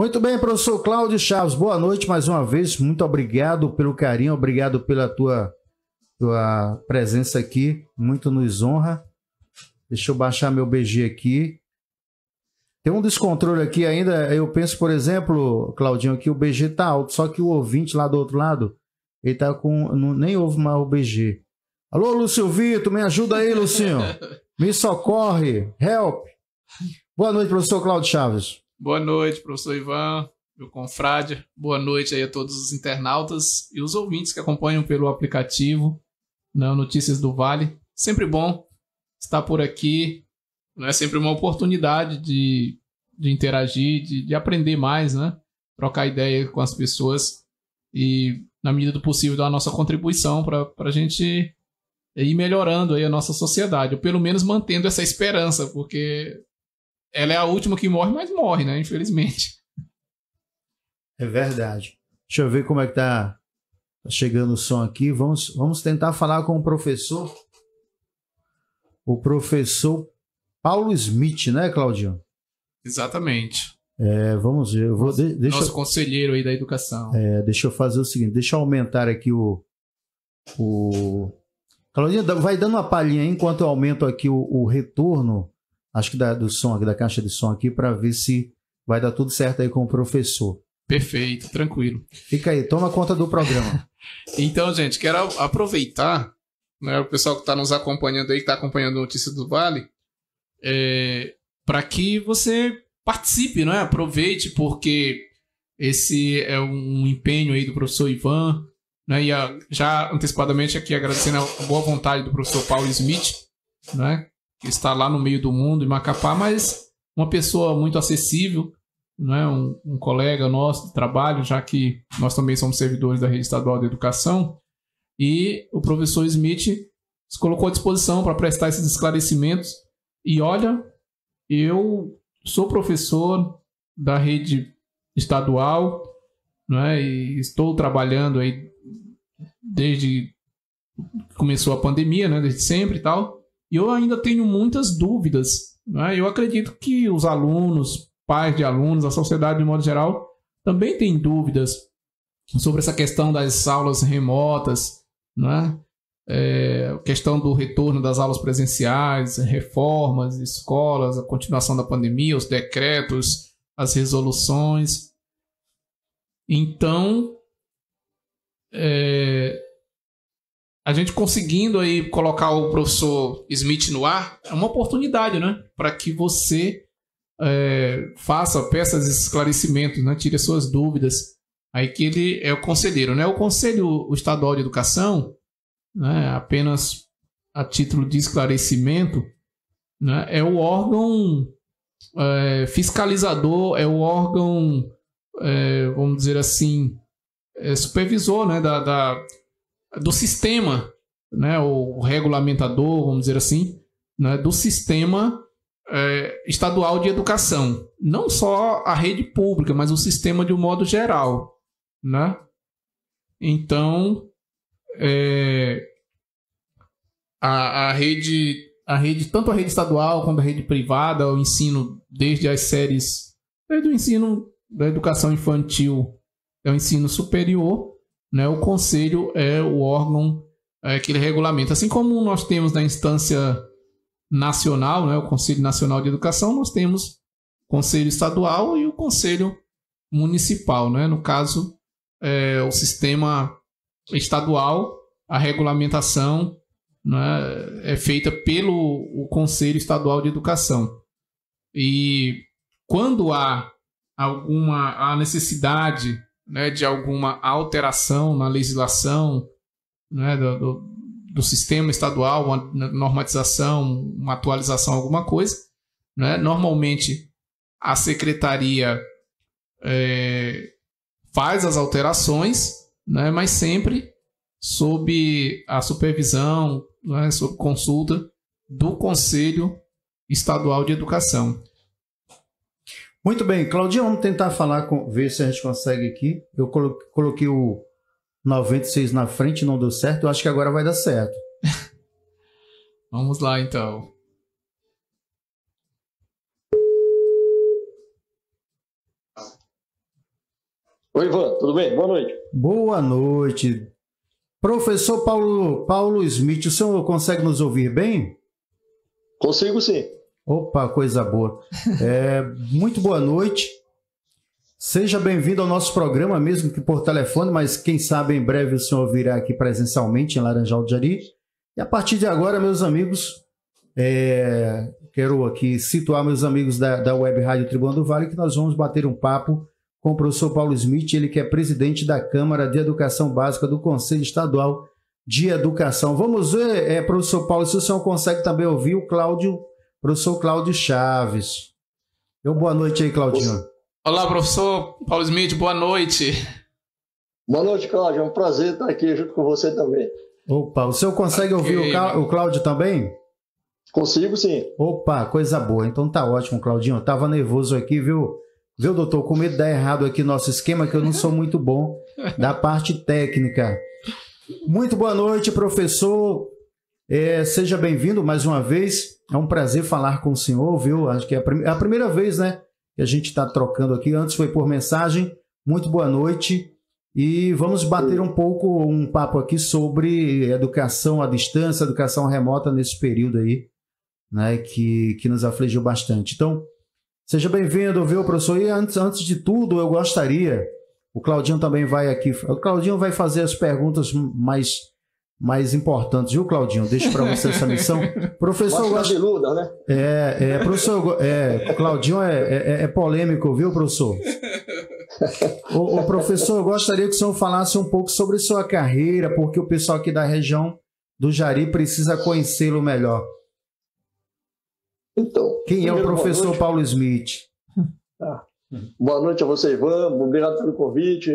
Muito bem, professor Cláudio Chaves, boa noite mais uma vez, muito obrigado pelo carinho, obrigado pela tua presença aqui, muito nos honra. Deixa eu baixar meu BG aqui. Tem um descontrole aqui ainda, eu penso, por exemplo, Claudinho, que o BG tá alto, só que o ouvinte lá do outro lado, ele tá com, nem ouve mais o BG. Alô, Lúcio Vitor, me ajuda aí, Lucinho. Me socorre, help. Boa noite, professor Cláudio Chaves. Boa noite, professor Ivan, meu confrade. Boa noite aí a todos os internautas e os ouvintes que acompanham pelo aplicativo, né, Notícias do Vale. Sempre bom estar por aqui. É sempre uma oportunidade de interagir, de aprender mais, né? Trocar ideia com as pessoas e, na medida do possível, dar a nossa contribuição para a gente ir melhorando aí a nossa sociedade, ou pelo menos mantendo essa esperança, porque ela é a última que morre, mas morre, né? Infelizmente. É verdade. Deixa eu ver como é que tá chegando o som aqui. Vamos tentar falar com o professor. O professor Paulo Smith, né, Claudinho? Exatamente. Vamos ver. Nosso conselheiro aí da educação. Deixa eu fazer o seguinte. Deixa eu aumentar aqui o... Claudinho, vai dando uma palhinha aí enquanto eu aumento aqui o retorno, acho que do som, da caixa de som aqui, para ver se vai dar tudo certo aí com o professor. Perfeito, tranquilo. Fica aí, toma conta do programa. Então, gente, quero aproveitar, né, o pessoal que está nos acompanhando aí, que está acompanhando a Notícia do Vale, para que você participe, né? Aproveite, porque esse é um empenho aí do professor Ivan, né? E já antecipadamente aqui agradecendo a boa vontade do professor Paulo Smith, né? Que está lá no meio do mundo, em Macapá, mas uma pessoa muito acessível, né? Um colega nosso de trabalho, já que nós também somos servidores da Rede Estadual de Educação, e o professor Smith se colocou à disposição para prestar esses esclarecimentos. E olha, eu sou professor da rede estadual, né, e estou trabalhando aí desde que começou a pandemia, né, desde sempre e tal, e eu ainda tenho muitas dúvidas, né? Eu acredito que os alunos, pais de alunos, a sociedade de modo geral, também tem dúvidas sobre essa questão das aulas remotas, né? Questão do retorno das aulas presenciais, reformas, escolas, a continuação da pandemia, os decretos, as resoluções. Então, a gente conseguindo aí colocar o professor Smith no ar é uma oportunidade, né? Para que você peça esses esclarecimentos, né? Tire as suas dúvidas. Aí que ele é o conselheiro, né? O Conselho Estadual de Educação, né, apenas a título de esclarecimento, né, é o órgão fiscalizador, é o órgão, vamos dizer assim, supervisor, né, do sistema, né, o regulamentador, vamos dizer assim, né, do sistema estadual de educação. Não só a rede pública, mas o sistema de um modo geral, né? Então, a rede, tanto a rede estadual quanto a rede privada, o ensino desde o ensino da educação infantil ao ensino superior, né, o conselho é o órgão que ele regulamenta. Assim como nós temos na instância nacional, né, o Conselho Nacional de Educação, nós temos o Conselho Estadual e o Conselho Municipal, né? No caso, o sistema estadual, a regulamentação, né, é feita pelo o Conselho Estadual de Educação. E quando há a necessidade, né, de alguma alteração na legislação, né, do sistema estadual, uma normatização, uma atualização, alguma coisa, né, normalmente a secretaria faz as alterações, né, mas sempre sob a supervisão, né, sob consulta do Conselho Estadual de Educação. Muito bem, Claudinho, vamos tentar ver se a gente consegue aqui. Eu coloquei o 96 na frente, não deu certo. Eu acho que agora vai dar certo. Vamos lá, então. Oi, Ivan, tudo bem? Boa noite. Boa noite. Professor Paulo Smith, o senhor consegue nos ouvir bem? Consigo sim. Opa, coisa boa. Muito boa noite. Seja bem-vindo ao nosso programa, mesmo que por telefone, mas quem sabe em breve o senhor virá aqui presencialmente em Laranjal do Jari. E a partir de agora, meus amigos, quero aqui situar meus amigos da Web Rádio Tribuna do Vale, que nós vamos bater um papo com o professor Paulo Smith, ele que é presidente da Câmara de Educação Básica do Conselho Estadual de Educação. Vamos ver, professor Paulo, se o senhor consegue também ouvir o professor Cláudio Chaves. Boa noite aí, Claudinho. Olá, professor Paulo Smith, boa noite. Boa noite, Cláudio, é um prazer estar aqui junto com você também. Opa, o senhor consegue ouvir o Cláudio também? Consigo sim. Opa, coisa boa, então tá ótimo, Claudinho, eu tava nervoso aqui, viu, doutor, com medo de dar errado aqui nosso esquema, que eu não sou muito bom da parte técnica. Muito boa noite, professor, seja bem-vindo mais uma vez, é um prazer falar com o senhor, viu, acho que é a primeira vez, né, que a gente está trocando aqui, antes foi por mensagem. Muito boa noite e vamos bater um papo aqui sobre educação à distância, educação remota nesse período aí, né, que nos afligiu bastante. Então, seja bem-vindo, viu, professor? E antes de tudo, eu gostaria, o Claudinho também vai aqui, o Claudinho vai fazer as perguntas mais importantes, viu, Claudinho? Deixa para você essa missão. Professor, cabeluda, né? Professor, o Claudinho é polêmico, viu, professor? O professor, eu gostaria que o senhor falasse um pouco sobre sua carreira, porque o pessoal aqui da região do Jari precisa conhecê-lo melhor. Então, quem é o professor Paulo Smith? Boa noite a você, Ivan. Obrigado pelo convite.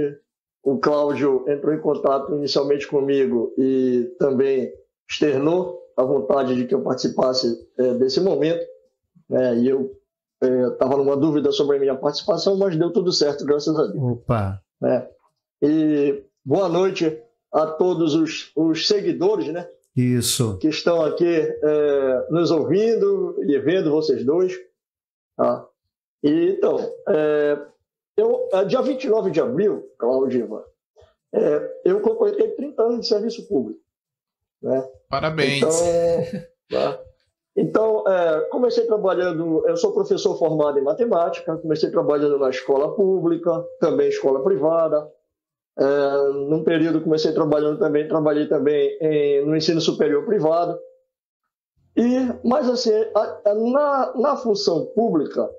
O Cláudio entrou em contato inicialmente comigo e também externou a vontade de que eu participasse desse momento. E eu estava numa dúvida sobre a minha participação, mas deu tudo certo, graças a Deus. Opa! E boa noite a todos os seguidores, né? Isso. Que estão aqui nos ouvindo e vendo vocês dois. Então, dia 29 de abril, Cláudio, eu completei 30 anos de serviço público. Né? Parabéns. Então, comecei trabalhando, eu sou professor formado em matemática, comecei trabalhando na escola pública, também escola privada. Num período comecei trabalhei também no ensino superior privado. Mas assim, na função pública,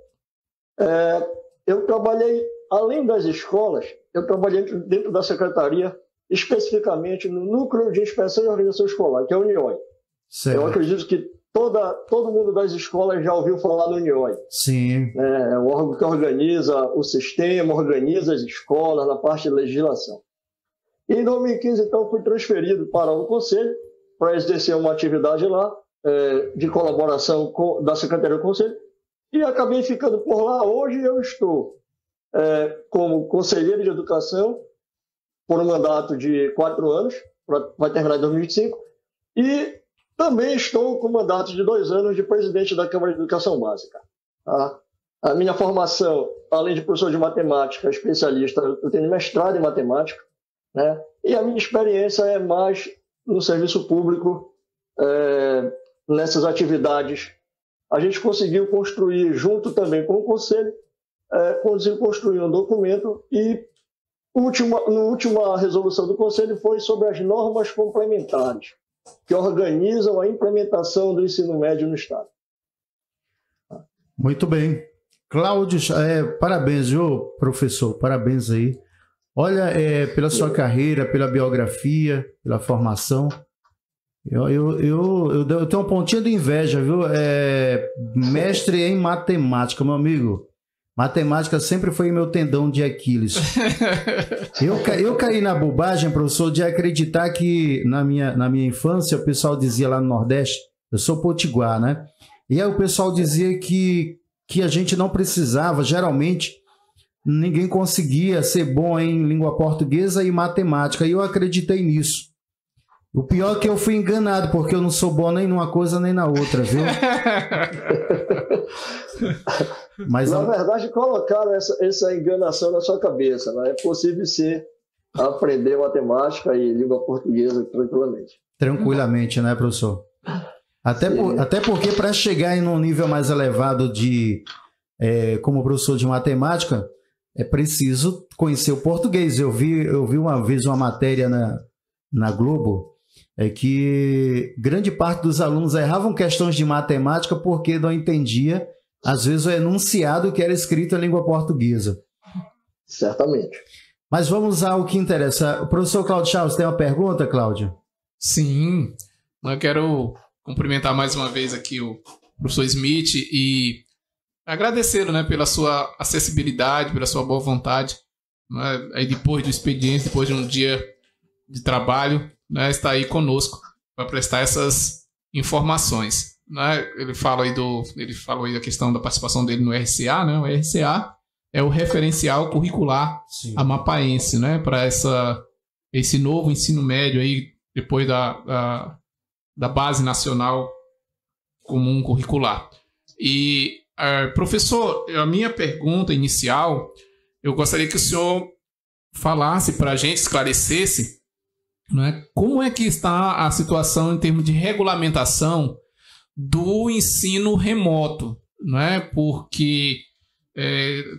eu trabalhei, além das escolas, eu trabalhei dentro da secretaria, especificamente no Núcleo de Inspeção e Organização Escolar, que é o NIOI. Certo. Eu acredito que todo mundo das escolas já ouviu falar no NIOI. Sim. É o órgão que organiza o sistema, organiza as escolas na parte de legislação. E em 2015, então, fui transferido para o Conselho para exercer uma atividade lá, de colaboração da Secretaria do Conselho, e acabei ficando por lá. Hoje eu estou como conselheiro de educação por um mandato de 4 anos, vai terminar em 2025, e também estou com mandato de 2 anos de presidente da Câmara de Educação Básica. Tá? A minha formação, além de professor de matemática, especialista, eu tenho mestrado em matemática, né? E a minha experiência é mais no serviço público, nessas atividades. A gente conseguiu construir, junto também com o Conselho, conseguiu construir um documento e a última resolução do Conselho foi sobre as normas complementares que organizam a implementação do ensino médio no Estado. Muito bem. Cláudio, parabéns, viu, professor? Parabéns aí. Olha, pela sua carreira, pela biografia, pela formação. Eu tenho uma pontinha de inveja, viu? Mestre em matemática, meu amigo. Matemática sempre foi meu tendão de Aquiles. Eu caí na bobagem, professor, de acreditar que na minha infância o pessoal dizia lá no Nordeste, eu sou potiguar, né? E aí o pessoal dizia que a gente não precisava, geralmente, ninguém conseguia ser bom em língua portuguesa e matemática. E eu acreditei nisso. O pior é que eu fui enganado, porque eu não sou bom nem numa coisa nem na outra, viu? Mas na verdade, colocaram essa enganação na sua cabeça, né? É possível aprender matemática e língua portuguesa tranquilamente. Tranquilamente, né, professor? Até porque para chegar em um nível mais elevado como professor de matemática, é preciso conhecer o português. Eu vi uma vez uma matéria na Globo, que grande parte dos alunos erravam questões de matemática porque não entendia, às vezes, o enunciado que era escrito em língua portuguesa. Certamente. Mas vamos ao que interessa. O professor Cláudio Chaves, tem uma pergunta, Cláudio? Sim. Eu quero cumprimentar mais uma vez aqui o professor Smith e agradecê-lo, né, pela sua acessibilidade, pela sua boa vontade. Né, aí depois do expediente, depois de um dia de trabalho, né, está aí conosco para prestar essas informações. Né? Ele falou aí da questão da participação dele no RCA, né? O RCA é o referencial curricular amapaense, né? Para esse novo ensino médio aí, depois da Base Nacional Comum Curricular. E, professor, a minha pergunta inicial, eu gostaria que o senhor falasse para a gente, esclarecesse, né, como é que está a situação em termos de regulamentação do ensino remoto, né? Porque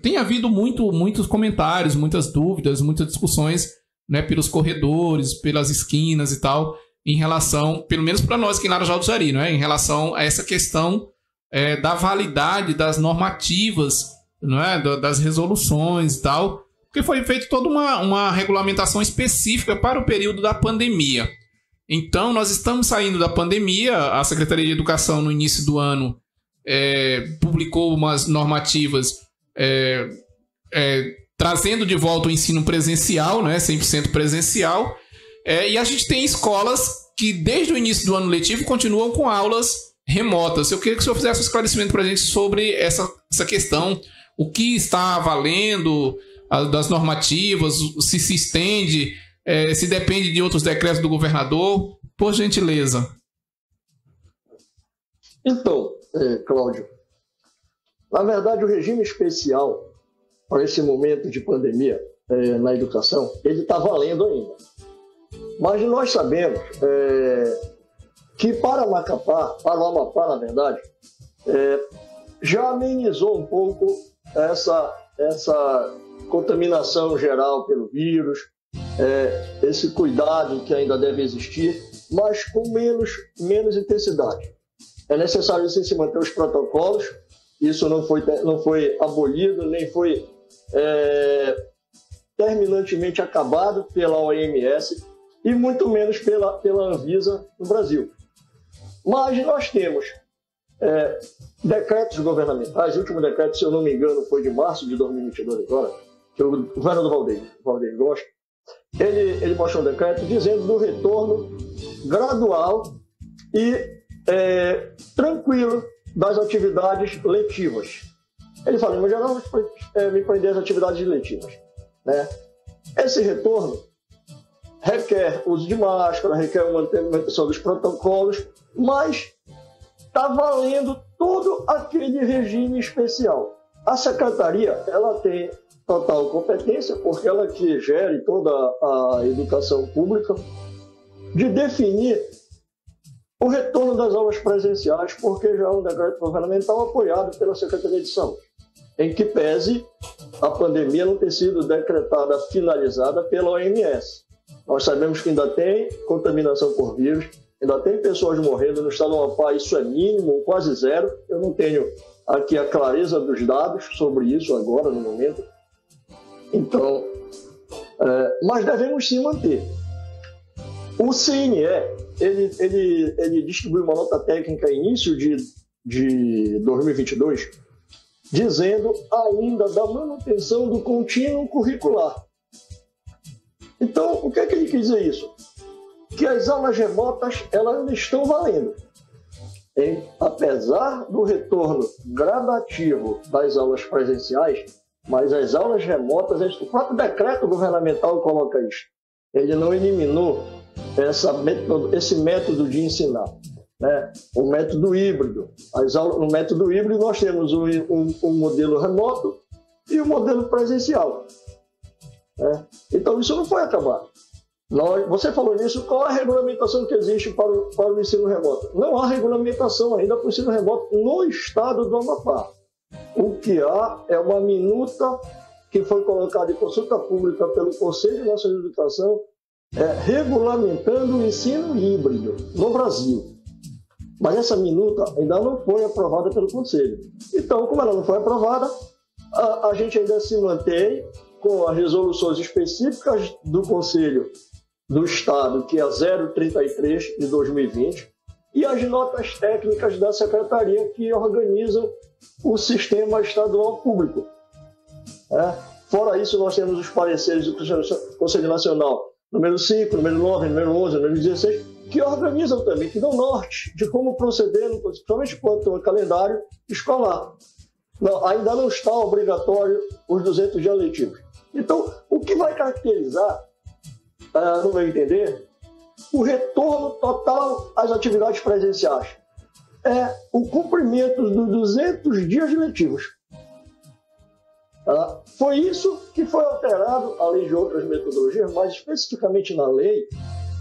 tem havido muitos comentários, muitas dúvidas, muitas discussões, né, pelos corredores, pelas esquinas e tal, em relação, pelo menos para nós aqui na Arajá do Jari, né, em relação a essa questão da validade das normativas, né, das resoluções e tal, porque foi feita toda uma regulamentação específica para o período da pandemia. Então, nós estamos saindo da pandemia, a Secretaria de Educação, no início do ano, publicou umas normativas trazendo de volta o ensino presencial, né, 100% presencial, e a gente tem escolas que, desde o início do ano letivo, continuam com aulas remotas. Eu queria que o senhor fizesse um esclarecimento para a gente sobre essa questão, o que está valendo, das normativas, se estende, se depende de outros decretos do governador, por gentileza. Então, Cláudio, na verdade, o regime especial para esse momento de pandemia na educação, ele está valendo ainda. Mas nós sabemos que para Macapá, para o Amapá, na verdade, já amenizou um pouco essa contaminação geral pelo vírus, esse cuidado que ainda deve existir, mas com menos intensidade. É necessário sim se manter os protocolos, isso não foi abolido, nem foi terminantemente acabado pela OMS e muito menos pela Anvisa no Brasil. Mas nós temos decretos governamentais, o último decreto, se eu não me engano, foi de março de 2022 agora, que o governador Valdeir Gosta, ele mostrou um decreto dizendo do retorno gradual e tranquilo das atividades letivas. Ele fala, no geral, me prender as atividades letivas. Né? Esse retorno requer uso de máscara, requer uma manutenção dos protocolos, mas está valendo todo aquele regime especial. A secretaria, ela tem total competência, porque ela que gere toda a educação pública, de definir o retorno das aulas presenciais, porque já é um decreto governamental apoiado pela Secretaria de Saúde, em que pese a pandemia não ter sido decretada, finalizada pela OMS. Nós sabemos que ainda tem contaminação por vírus, ainda tem pessoas morrendo no estado do Amapá, isso é mínimo, quase zero. Eu não tenho aqui a clareza dos dados sobre isso agora, no momento. Então, mas devemos sim manter. O CNE, ele distribuiu uma nota técnica início de 2022, dizendo ainda da manutenção do contínuo curricular. Então, o que é que ele quis dizer isso? Que as aulas remotas, elas ainda estão valendo. Apesar do retorno gradativo das aulas presenciais, mas as aulas remotas, o próprio decreto governamental coloca isso. Ele não eliminou esse método de ensinar, né? O método híbrido. No método híbrido nós temos um modelo remoto e um modelo presencial, né? Então isso não foi acabado. Você falou nisso, qual a regulamentação que existe para o ensino remoto? Não há regulamentação ainda para o ensino remoto no estado do Amapá. O que há é uma minuta que foi colocada em consulta pública pelo Conselho Nacional de Educação, regulamentando o ensino híbrido no Brasil. Mas essa minuta ainda não foi aprovada pelo Conselho. Então, como ela não foi aprovada, a gente ainda se mantém com as resoluções específicas do Conselho do Estado, que é a 033 de 2020, e as notas técnicas da Secretaria que organizam o sistema estadual público. Fora isso, nós temos os pareceres do Conselho Nacional, número 5, número 9, número 11, número 16, que organizam também, que dão norte de como proceder, principalmente quanto ao calendário escolar. Ainda não está obrigatório os 200 dias letivos. Então, o que vai caracterizar, no meu entender, o retorno total às atividades presenciais é o cumprimento dos 200 dias letivos. Foi isso que foi alterado, além de outras metodologias, mas especificamente na lei,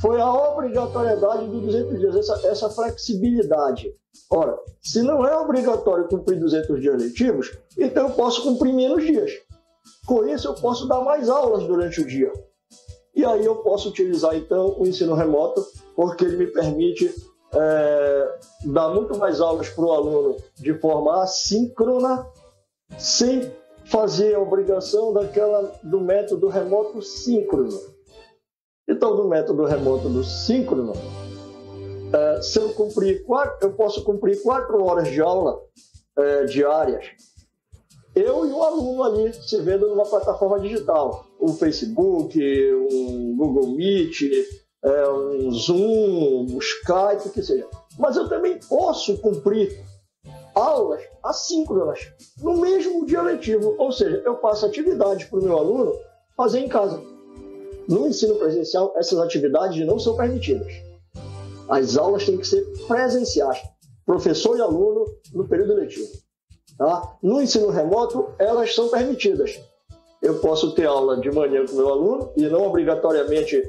foi a obrigatoriedade dos 200 dias, essa flexibilidade. Ora, se não é obrigatório cumprir 200 dias letivos, então eu posso cumprir menos dias. Com isso, eu posso dar mais aulas durante o dia. E aí eu posso utilizar, então, o ensino remoto, porque ele me permite dar muito mais aulas para o aluno de forma assíncrona, sem fazer a obrigação do método remoto síncrono. Então, no método remoto do síncrono, se eu posso cumprir 4 horas de aula diárias, eu e o aluno ali se vendo numa plataforma digital, um Facebook, um Google Meet, um Zoom, um Skype, o que seja. Mas eu também posso cumprir aulas assíncronas no mesmo dia letivo, ou seja, eu passo atividades para o meu aluno fazer em casa. No ensino presencial, essas atividades não são permitidas. As aulas têm que ser presenciais, professor e aluno no período letivo. Tá? No ensino remoto, elas são permitidas. Eu posso ter aula de manhã com o meu aluno, e não obrigatoriamente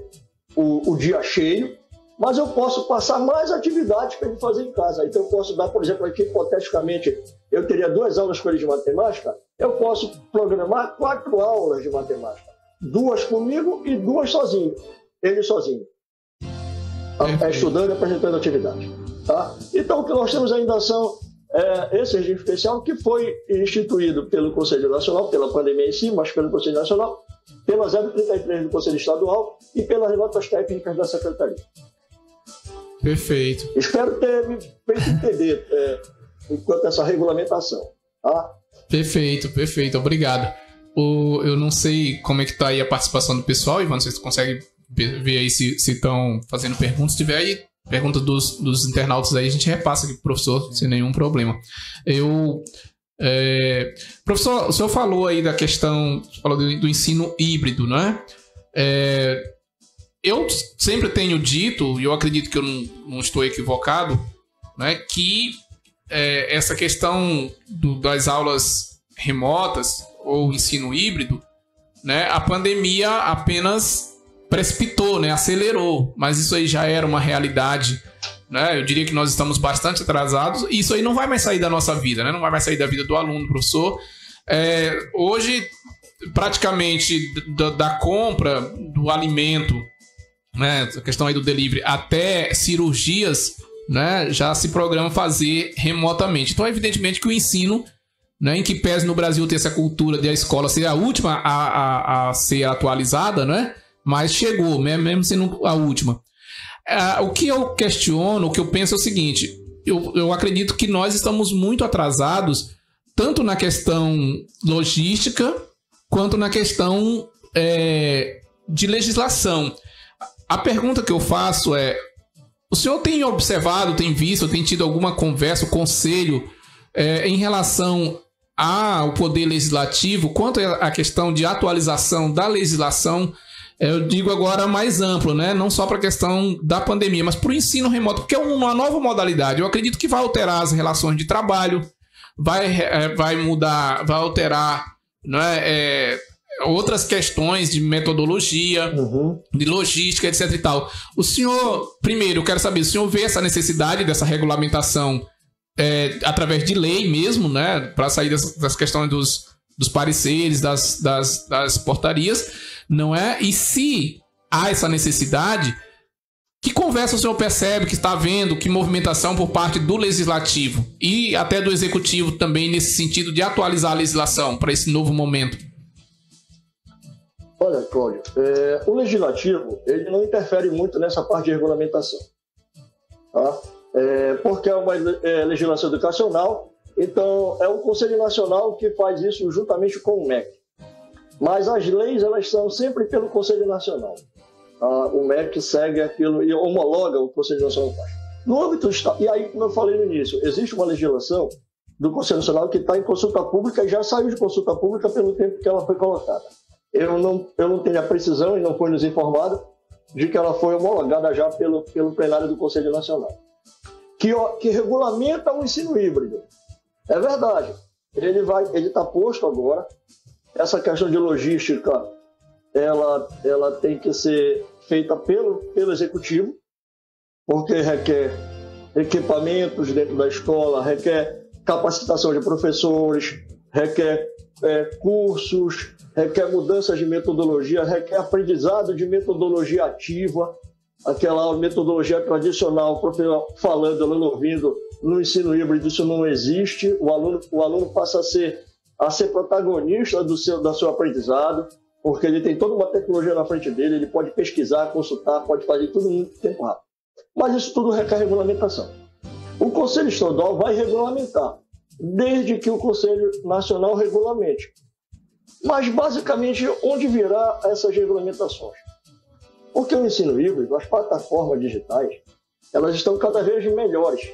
o dia cheio, mas eu posso passar mais atividades para ele fazer em casa. Então, eu posso dar, por exemplo, aqui, hipoteticamente, eu teria 2 aulas com ele de matemática, eu posso programar 4 aulas de matemática. 2 comigo e 2 sozinho. Ele sozinho. Estudando e apresentando atividade. Tá? Então, o que nós temos ainda são esse regime especial que foi instituído pelo Conselho Nacional, pela pandemia em si, mas pelo Conselho Nacional, pela 033 do Conselho Estadual e pelas notas técnicas da Secretaria. Perfeito. Espero ter me feito entender enquanto essa regulamentação. Tá? Perfeito. Obrigado. Eu não sei como é que está aí a participação do pessoal, Ivan, vocês conseguem ver aí se estão fazendo perguntas. Se tiver aí pergunta dos internautas aí, a gente repassa aqui pro professor sem nenhum problema. Professor, o senhor falou aí da questão, falou do ensino híbrido, né? Eu sempre tenho dito, e eu acredito que eu não estou equivocado, né, que essa questão das aulas remotas ou ensino híbrido, né, a pandemia apenas precipitou, né, acelerou, mas isso aí já era uma realidade, né? Eu diria que nós estamos bastante atrasados e isso aí não vai mais sair da nossa vida, né? Não vai mais sair da vida do aluno, do professor. Hoje, praticamente da compra do alimento, né, a questão aí do delivery, até cirurgias, né, já se programa fazer remotamente. Então, evidentemente que o ensino, né, em que pese no Brasil ter essa cultura de a escola ser a última a ser atualizada, né, mas chegou, mesmo sendo a última. O que eu questiono, o que eu penso é o seguinte: eu acredito que nós estamos muito atrasados, tanto na questão logística, quanto na questão de legislação. A pergunta que eu faço é: o senhor tem observado, tem visto, tem tido alguma conversa, o conselho, em relação ao poder legislativo, quanto à questão de atualização da legislação Eu digo agora mais amplo, né? Não só para a questão da pandemia, mas para o ensino remoto, porque é uma nova modalidade. Eu acredito que vai alterar as relações de trabalho, vai mudar, vai alterar, né, outras questões de metodologia, de logística, etc e tal. O senhor, primeiro, eu quero saber, o senhor vê essa necessidade dessa regulamentação através de lei mesmo, né? Para sair das questões dos pareceres, das portarias, não é? E se há essa necessidade, que conversa o senhor percebe que está havendo, que movimentação por parte do legislativo e até do executivo também nesse sentido de atualizar a legislação para esse novo momento? Olha, Cláudio, o legislativo ele não interfere muito nessa parte de regulamentação, tá? Porque é uma legislação educacional, então é o Conselho Nacional que faz isso juntamente com o MEC. Mas as leis, elas são sempre pelo Conselho Nacional. O MEC segue aquilo e homologa o Conselho Nacional faz. No âmbito estadual, e aí, como eu falei no início, existe uma legislação do Conselho Nacional que está em consulta pública e já saiu de consulta pública pelo tempo que ela foi colocada. Eu não tenho a precisão e não foi nos informado de que ela foi homologada já pelo plenário do Conselho Nacional. Que regulamenta o ensino híbrido. É verdade. Ele está posto agora. Essa questão de logística, ela tem que ser feita pelo executivo, porque requer equipamentos dentro da escola, requer capacitação de professores, requer cursos, requer mudanças de metodologia, requer aprendizado de metodologia ativa, aquela metodologia tradicional, o professor falando, o aluno ouvindo. No ensino híbrido isso não existe, o aluno passa a ser protagonista do seu aprendizado, porque ele tem toda uma tecnologia na frente dele, ele pode pesquisar, consultar, pode fazer tudo em tempo rápido. Mas isso tudo requer regulamentação. O Conselho Estadual vai regulamentar, desde que o Conselho Nacional regulamente. Mas, basicamente, onde virá essas regulamentações? Porque o ensino híbrido, as plataformas digitais, elas estão cada vez melhores.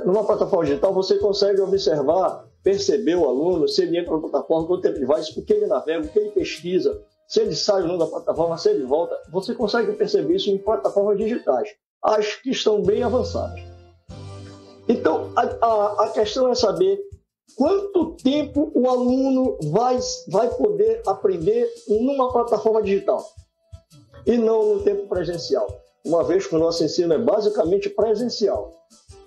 Numa plataforma digital, você consegue observar, perceber o aluno, se ele entra na plataforma, quanto tempo ele vai, o que ele navega, o que ele pesquisa, se ele sai ou não da plataforma, se ele volta. Você consegue perceber isso em plataformas digitais, as que estão bem avançadas. Então, a questão é saber quanto tempo o aluno vai poder aprender numa plataforma digital e não no tempo presencial, uma vez que o nosso ensino é basicamente presencial.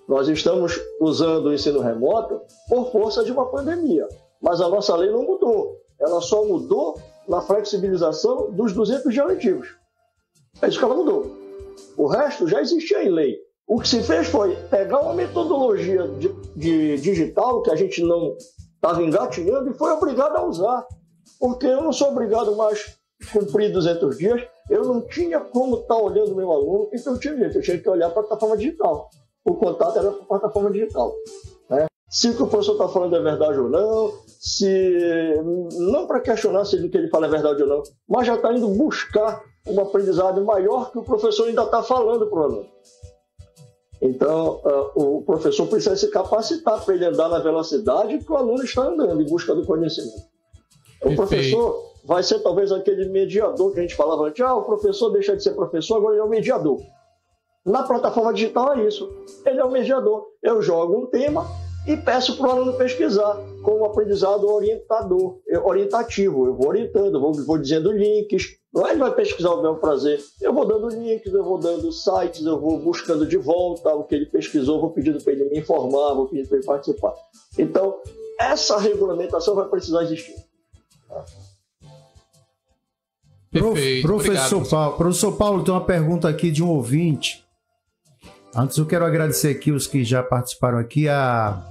Nós estamos usando o ensino remoto por força de uma pandemia, mas a nossa lei não mudou. Ela só mudou na flexibilização dos 200 dias letivos. É isso que ela mudou. O resto já existia em lei. O que se fez foi pegar uma metodologia de digital que a gente não estava engatinhando e foi obrigado a usar. Porque eu não sou obrigado mais a cumprir 200 dias, eu não tinha como estar olhando o meu aluno, então eu tinha que olhar para a plataforma digital. O contato era para a plataforma digital. Né? Se o que o professor está falando é verdade ou não, não para questionar se o que ele fala é verdade ou não, mas já está indo buscar um aprendizado maior que o professor ainda está falando para o aluno. Então, o professor precisa se capacitar para ele andar na velocidade que o aluno está andando em busca do conhecimento. O professor vai ser talvez aquele mediador que a gente falava antes. O professor deixa de ser professor, agora ele é um mediador. Na plataforma digital é isso. Ele é um mediador. Eu jogo um tema e peço para o aluno pesquisar com um aprendizado orientativo. Eu vou orientando, vou dizendo links. Não é ele vai pesquisar o meu prazer. Eu vou dando links, eu vou dando sites, eu vou buscando de volta o que ele pesquisou, vou pedindo para ele me informar, vou pedindo para ele participar. Então, essa regulamentação vai precisar existir. Perfeito. Professor Paulo, tem uma pergunta aqui de um ouvinte. Antes eu quero agradecer aqui os que já participaram aqui. A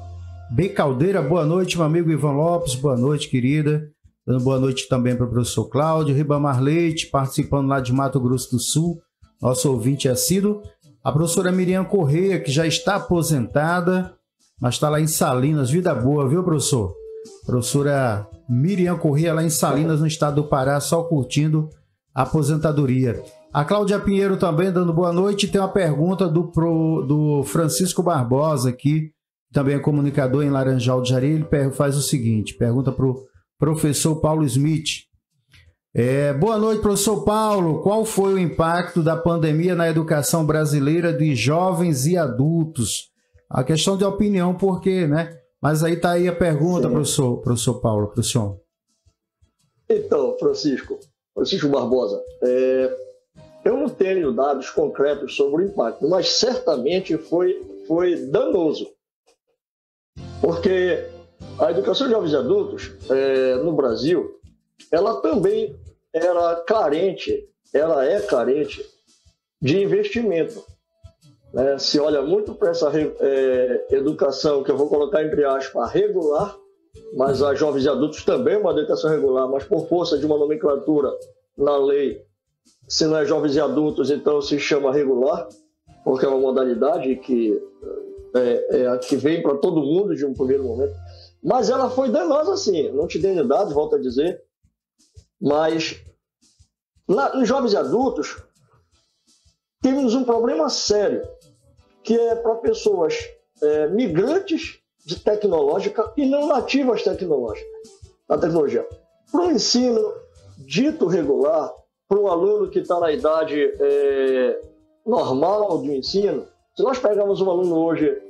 B. Caldeira, boa noite, meu amigo Ivan Lopes, boa noite, querida. Dando boa noite também para o professor Cláudio. Ribamar Leite, participando lá de Mato Grosso do Sul, nosso ouvinte assíduo. A professora Miriam Correia, que já está aposentada, mas está lá em Salinas. Vida boa, viu, professor? Professora Miriam Correia, lá em Salinas, no estado do Pará, só curtindo a aposentadoria. A Cláudia Pinheiro também dando boa noite. Tem uma pergunta do Francisco Barbosa aqui, também é comunicador em Laranjal de Jari. Ele faz o seguinte, pergunta para o professor Paulo Smith. Boa noite, professor Paulo. Qual foi o impacto da pandemia na educação brasileira de jovens e adultos? A questão de opinião, por quê, né? Mas aí está aí a pergunta, professor Paulo, para o senhor. Então, Francisco Barbosa, eu não tenho dados concretos sobre o impacto, mas certamente foi danoso. Porque a educação de jovens e adultos no Brasil, ela também ela é carente de investimento. Né? Se olha muito para essa educação, que eu vou colocar entre aspas, regular, mas a jovens e adultos também é uma educação regular, mas por força de uma nomenclatura na lei, se não é jovens e adultos, então se chama regular, porque é uma modalidade que vem para todo mundo de um primeiro momento. Mas ela foi danosa, sim. Não te dei dados, volto a dizer. Mas nos jovens e adultos, temos um problema sério, que é para pessoas migrantes de tecnológica e não nativas tecnológicas. A tecnologia. Para o ensino dito regular, para um aluno que está na idade normal do ensino, se nós pegarmos um aluno hoje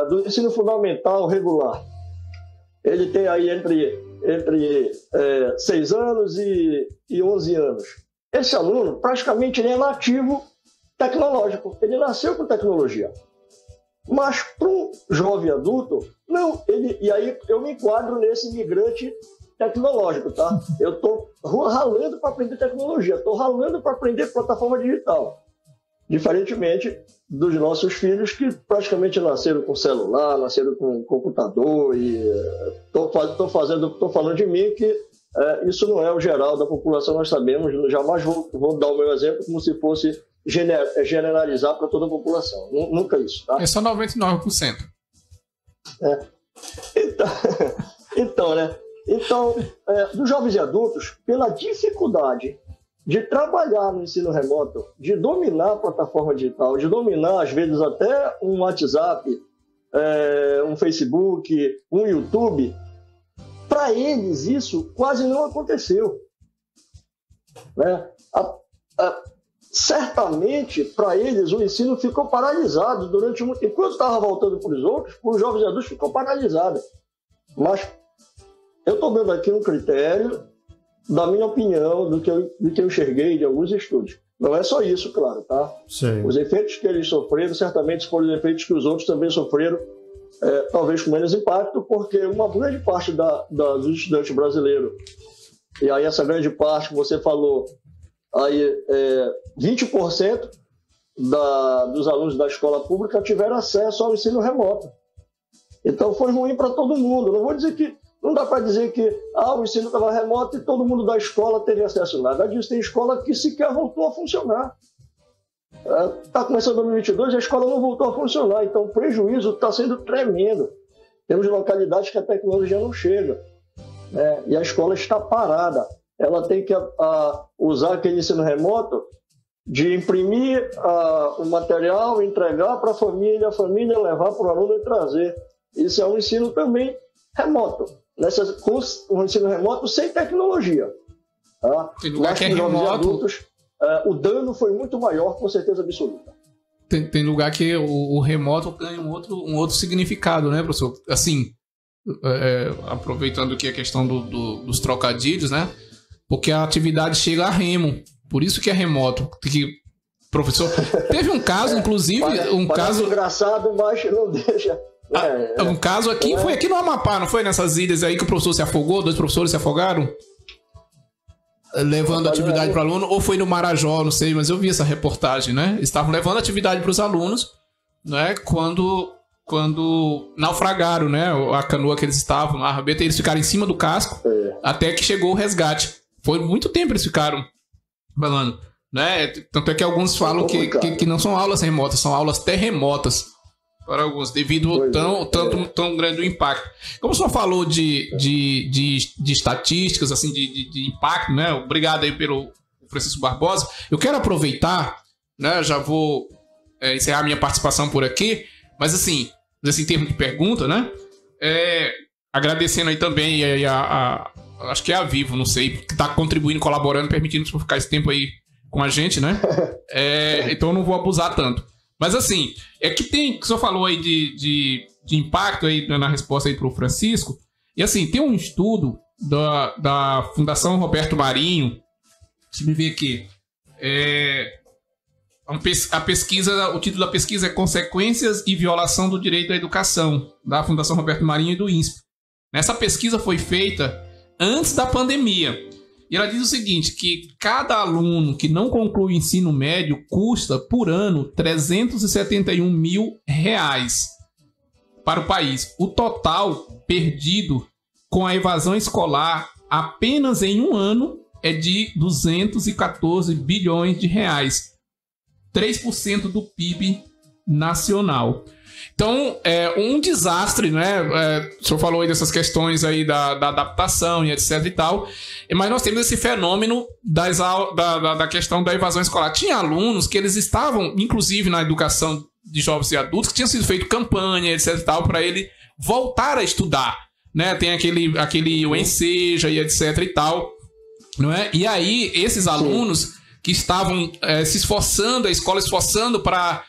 do ensino fundamental regular, ele tem aí entre 6 anos e 11 anos. Esse aluno, praticamente, ele é nativo tecnológico. Ele nasceu com tecnologia. Mas para um jovem adulto, não. E aí eu me enquadro nesse migrante tecnológico, tá? Eu estou ralando para aprender tecnologia, estou ralando para aprender plataforma digital. Diferentemente dos nossos filhos que praticamente nasceram com celular, nasceram com computador, e estou falando de mim que isso não é o geral da população, nós sabemos, jamais vou dar o meu exemplo como se fosse generalizar para toda a população, nunca isso, tá? É só 99%. Então, né? Então, dos jovens e adultos, pela dificuldade de trabalhar no ensino remoto, de dominar a plataforma digital, de dominar, às vezes, até um WhatsApp, um Facebook, um YouTube, para eles isso quase não aconteceu. Né? Certamente, para eles, o ensino ficou paralisado durante muito tempo. Enquanto estava voltando para os outros, para os jovens e adultos ficou paralisado. Mas eu estou dando aqui um critério da minha opinião, do que eu enxerguei de alguns estudos. Não é só isso, claro, tá? Sim. Os efeitos que eles sofreram, certamente foram os efeitos que os outros também sofreram, talvez com menos impacto, porque uma grande parte dos estudantes brasileiros, e aí essa grande parte que você falou, aí 20% dos alunos da escola pública tiveram acesso ao ensino remoto. Então foi ruim para todo mundo. Não dá para dizer que o ensino estava remoto e todo mundo da escola teve acesso a nada disso. Tem escola que sequer voltou a funcionar. Está começando 2022 e a escola não voltou a funcionar. Então o prejuízo está sendo tremendo. Temos localidades que a tecnologia não chega. E a escola está parada. Ela tem que usar aquele ensino remoto de imprimir o material, entregar para a família levar para o aluno e trazer. Isso é um ensino também remoto. Com um ensino remoto sem tecnologia. Tá? Tem lugar que é remoto. Adultos, o dano foi muito maior, com certeza absoluta. Tem lugar que o remoto ganha um outro significado, né, professor? Assim, aproveitando aqui a questão dos trocadilhos, né? Porque a atividade chega a remo. Por isso que é remoto. Professor, teve um caso, inclusive... Parece engraçado, mas não deixa... Um caso aqui, foi aqui no Amapá, não foi? Nessas ilhas aí que o professor se afogou, 2 professores se afogaram? Levando atividade para aluno, ou foi no Marajó, não sei, mas eu vi essa reportagem, né? Eles estavam levando atividade para os alunos, né? Quando naufragaram, né? A canoa que eles estavam, a rabeta, eles ficaram em cima do casco, até que chegou o resgate. Foi muito tempo eles ficaram falando, né? Tanto é que alguns falam que não são aulas remotas, são aulas terremotas. Para alguns, devido ao tão grande o impacto. Como o senhor falou de estatísticas, assim, de impacto, né? Obrigado aí pelo Francisco Barbosa. Eu quero aproveitar, né? Já vou encerrar minha participação por aqui, mas assim em termos de pergunta, né? Agradecendo aí também acho que é a Vivo, não sei, que está contribuindo, colaborando, permitindo ficar esse tempo aí com a gente, né? Então eu não vou abusar tanto. Mas assim, é que tem, que o senhor falou aí de impacto aí na resposta aí para o Francisco, e assim, tem um estudo da Fundação Roberto Marinho, deixa eu ver aqui, a pesquisa, o título da pesquisa é Consequências e Violação do Direito à Educação, da Fundação Roberto Marinho e do INSPE. Essa pesquisa foi feita antes da pandemia. E ela diz o seguinte, que cada aluno que não conclui o ensino médio custa, por ano, R$371 mil para o país. O total perdido com a evasão escolar apenas em um ano é de 214 bilhões de reais. 3% do PIB nacional. Então, é um desastre, né? O senhor falou aí dessas questões aí da adaptação e etc e tal, mas nós temos esse fenômeno da questão da evasão escolar. Tinha alunos que eles estavam, inclusive na educação de jovens e adultos, que tinha sido feito campanha, etc e tal, para ele voltar a estudar, né? Tem aquele o Enseja e etc e tal, não é? E aí, esses alunos que estavam se esforçando, a escola esforçando para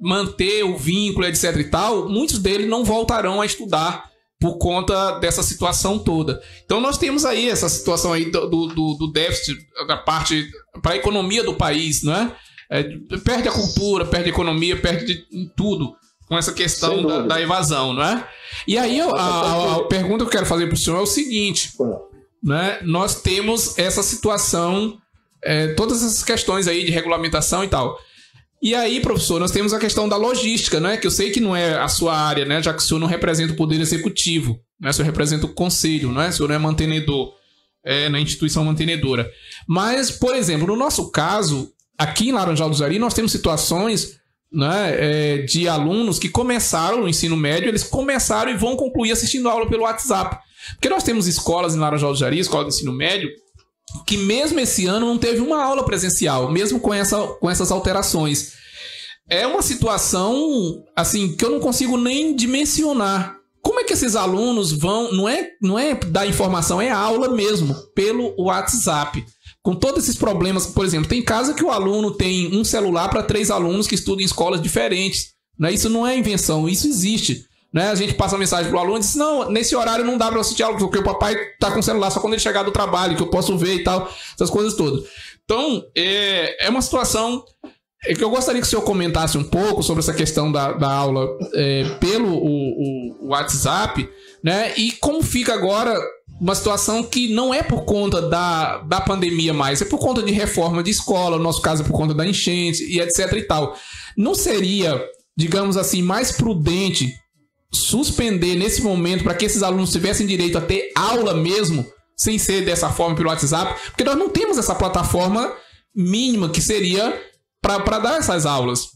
manter o vínculo, etc e tal, muitos deles não voltarão a estudar por conta dessa situação toda. Então nós temos aí essa situação aí do déficit da parte para a economia do país, não é? Perde a cultura, perde a economia, perde tudo com essa questão da evasão, não é? E aí a pergunta que eu quero fazer para o senhor é o seguinte, né? Nós temos essa situação, todas essas questões aí de regulamentação e tal. E aí, professor, nós temos a questão da logística, né? Que eu sei que não é a sua área, né? Já que o senhor não representa o Poder Executivo, né? O senhor representa o Conselho, né? O senhor não é mantenedor, na instituição mantenedora. Mas, por exemplo, no nosso caso, aqui em Laranjal do Jari, nós temos situações, né, de alunos que começaram o ensino médio, eles começaram e vão concluir assistindo aula pelo WhatsApp. Porque nós temos escolas em Laranjal do Jari, escola de ensino médio, que mesmo esse ano não teve uma aula presencial, mesmo com essas alterações. É uma situação assim que eu não consigo nem dimensionar. Como é que esses alunos vão... Não é dar informação, é aula mesmo, pelo WhatsApp. Com todos esses problemas, por exemplo, tem casa que o aluno tem um celular para 3 alunos que estudam em escolas diferentes. Né? Isso não é invenção, isso existe. Né? A gente passa a mensagem pro aluno e diz, não, nesse horário não dá para assistir aula, porque o papai tá com o celular só quando ele chegar do trabalho, que eu posso ver e tal, essas coisas todas. Então, é uma situação que eu gostaria que o senhor comentasse um pouco sobre essa questão da aula pelo o WhatsApp, né? E como fica agora uma situação que não é por conta da pandemia mais, é por conta de reforma de escola, no nosso caso é por conta da enchente e etc e tal. Não seria, digamos assim, mais prudente suspender nesse momento para que esses alunos tivessem direito a ter aula mesmo, sem ser dessa forma pelo WhatsApp? Porque nós não temos essa plataforma mínima que seria para dar essas aulas.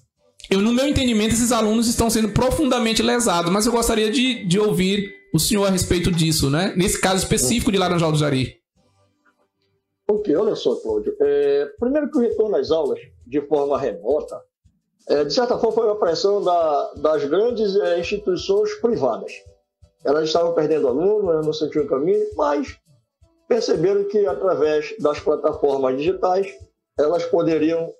No meu entendimento, esses alunos estão sendo profundamente lesados, mas eu gostaria de ouvir o senhor a respeito disso, né? Nesse caso específico de Laranjal do Jari. Ok, olha só, Cláudio. Primeiro que o retorno às aulas de forma remota, de certa forma, foi uma pressão das grandes instituições privadas. Elas estavam perdendo aluno, elas não sentiam o caminho, mas perceberam que, através das plataformas digitais, elas poderiam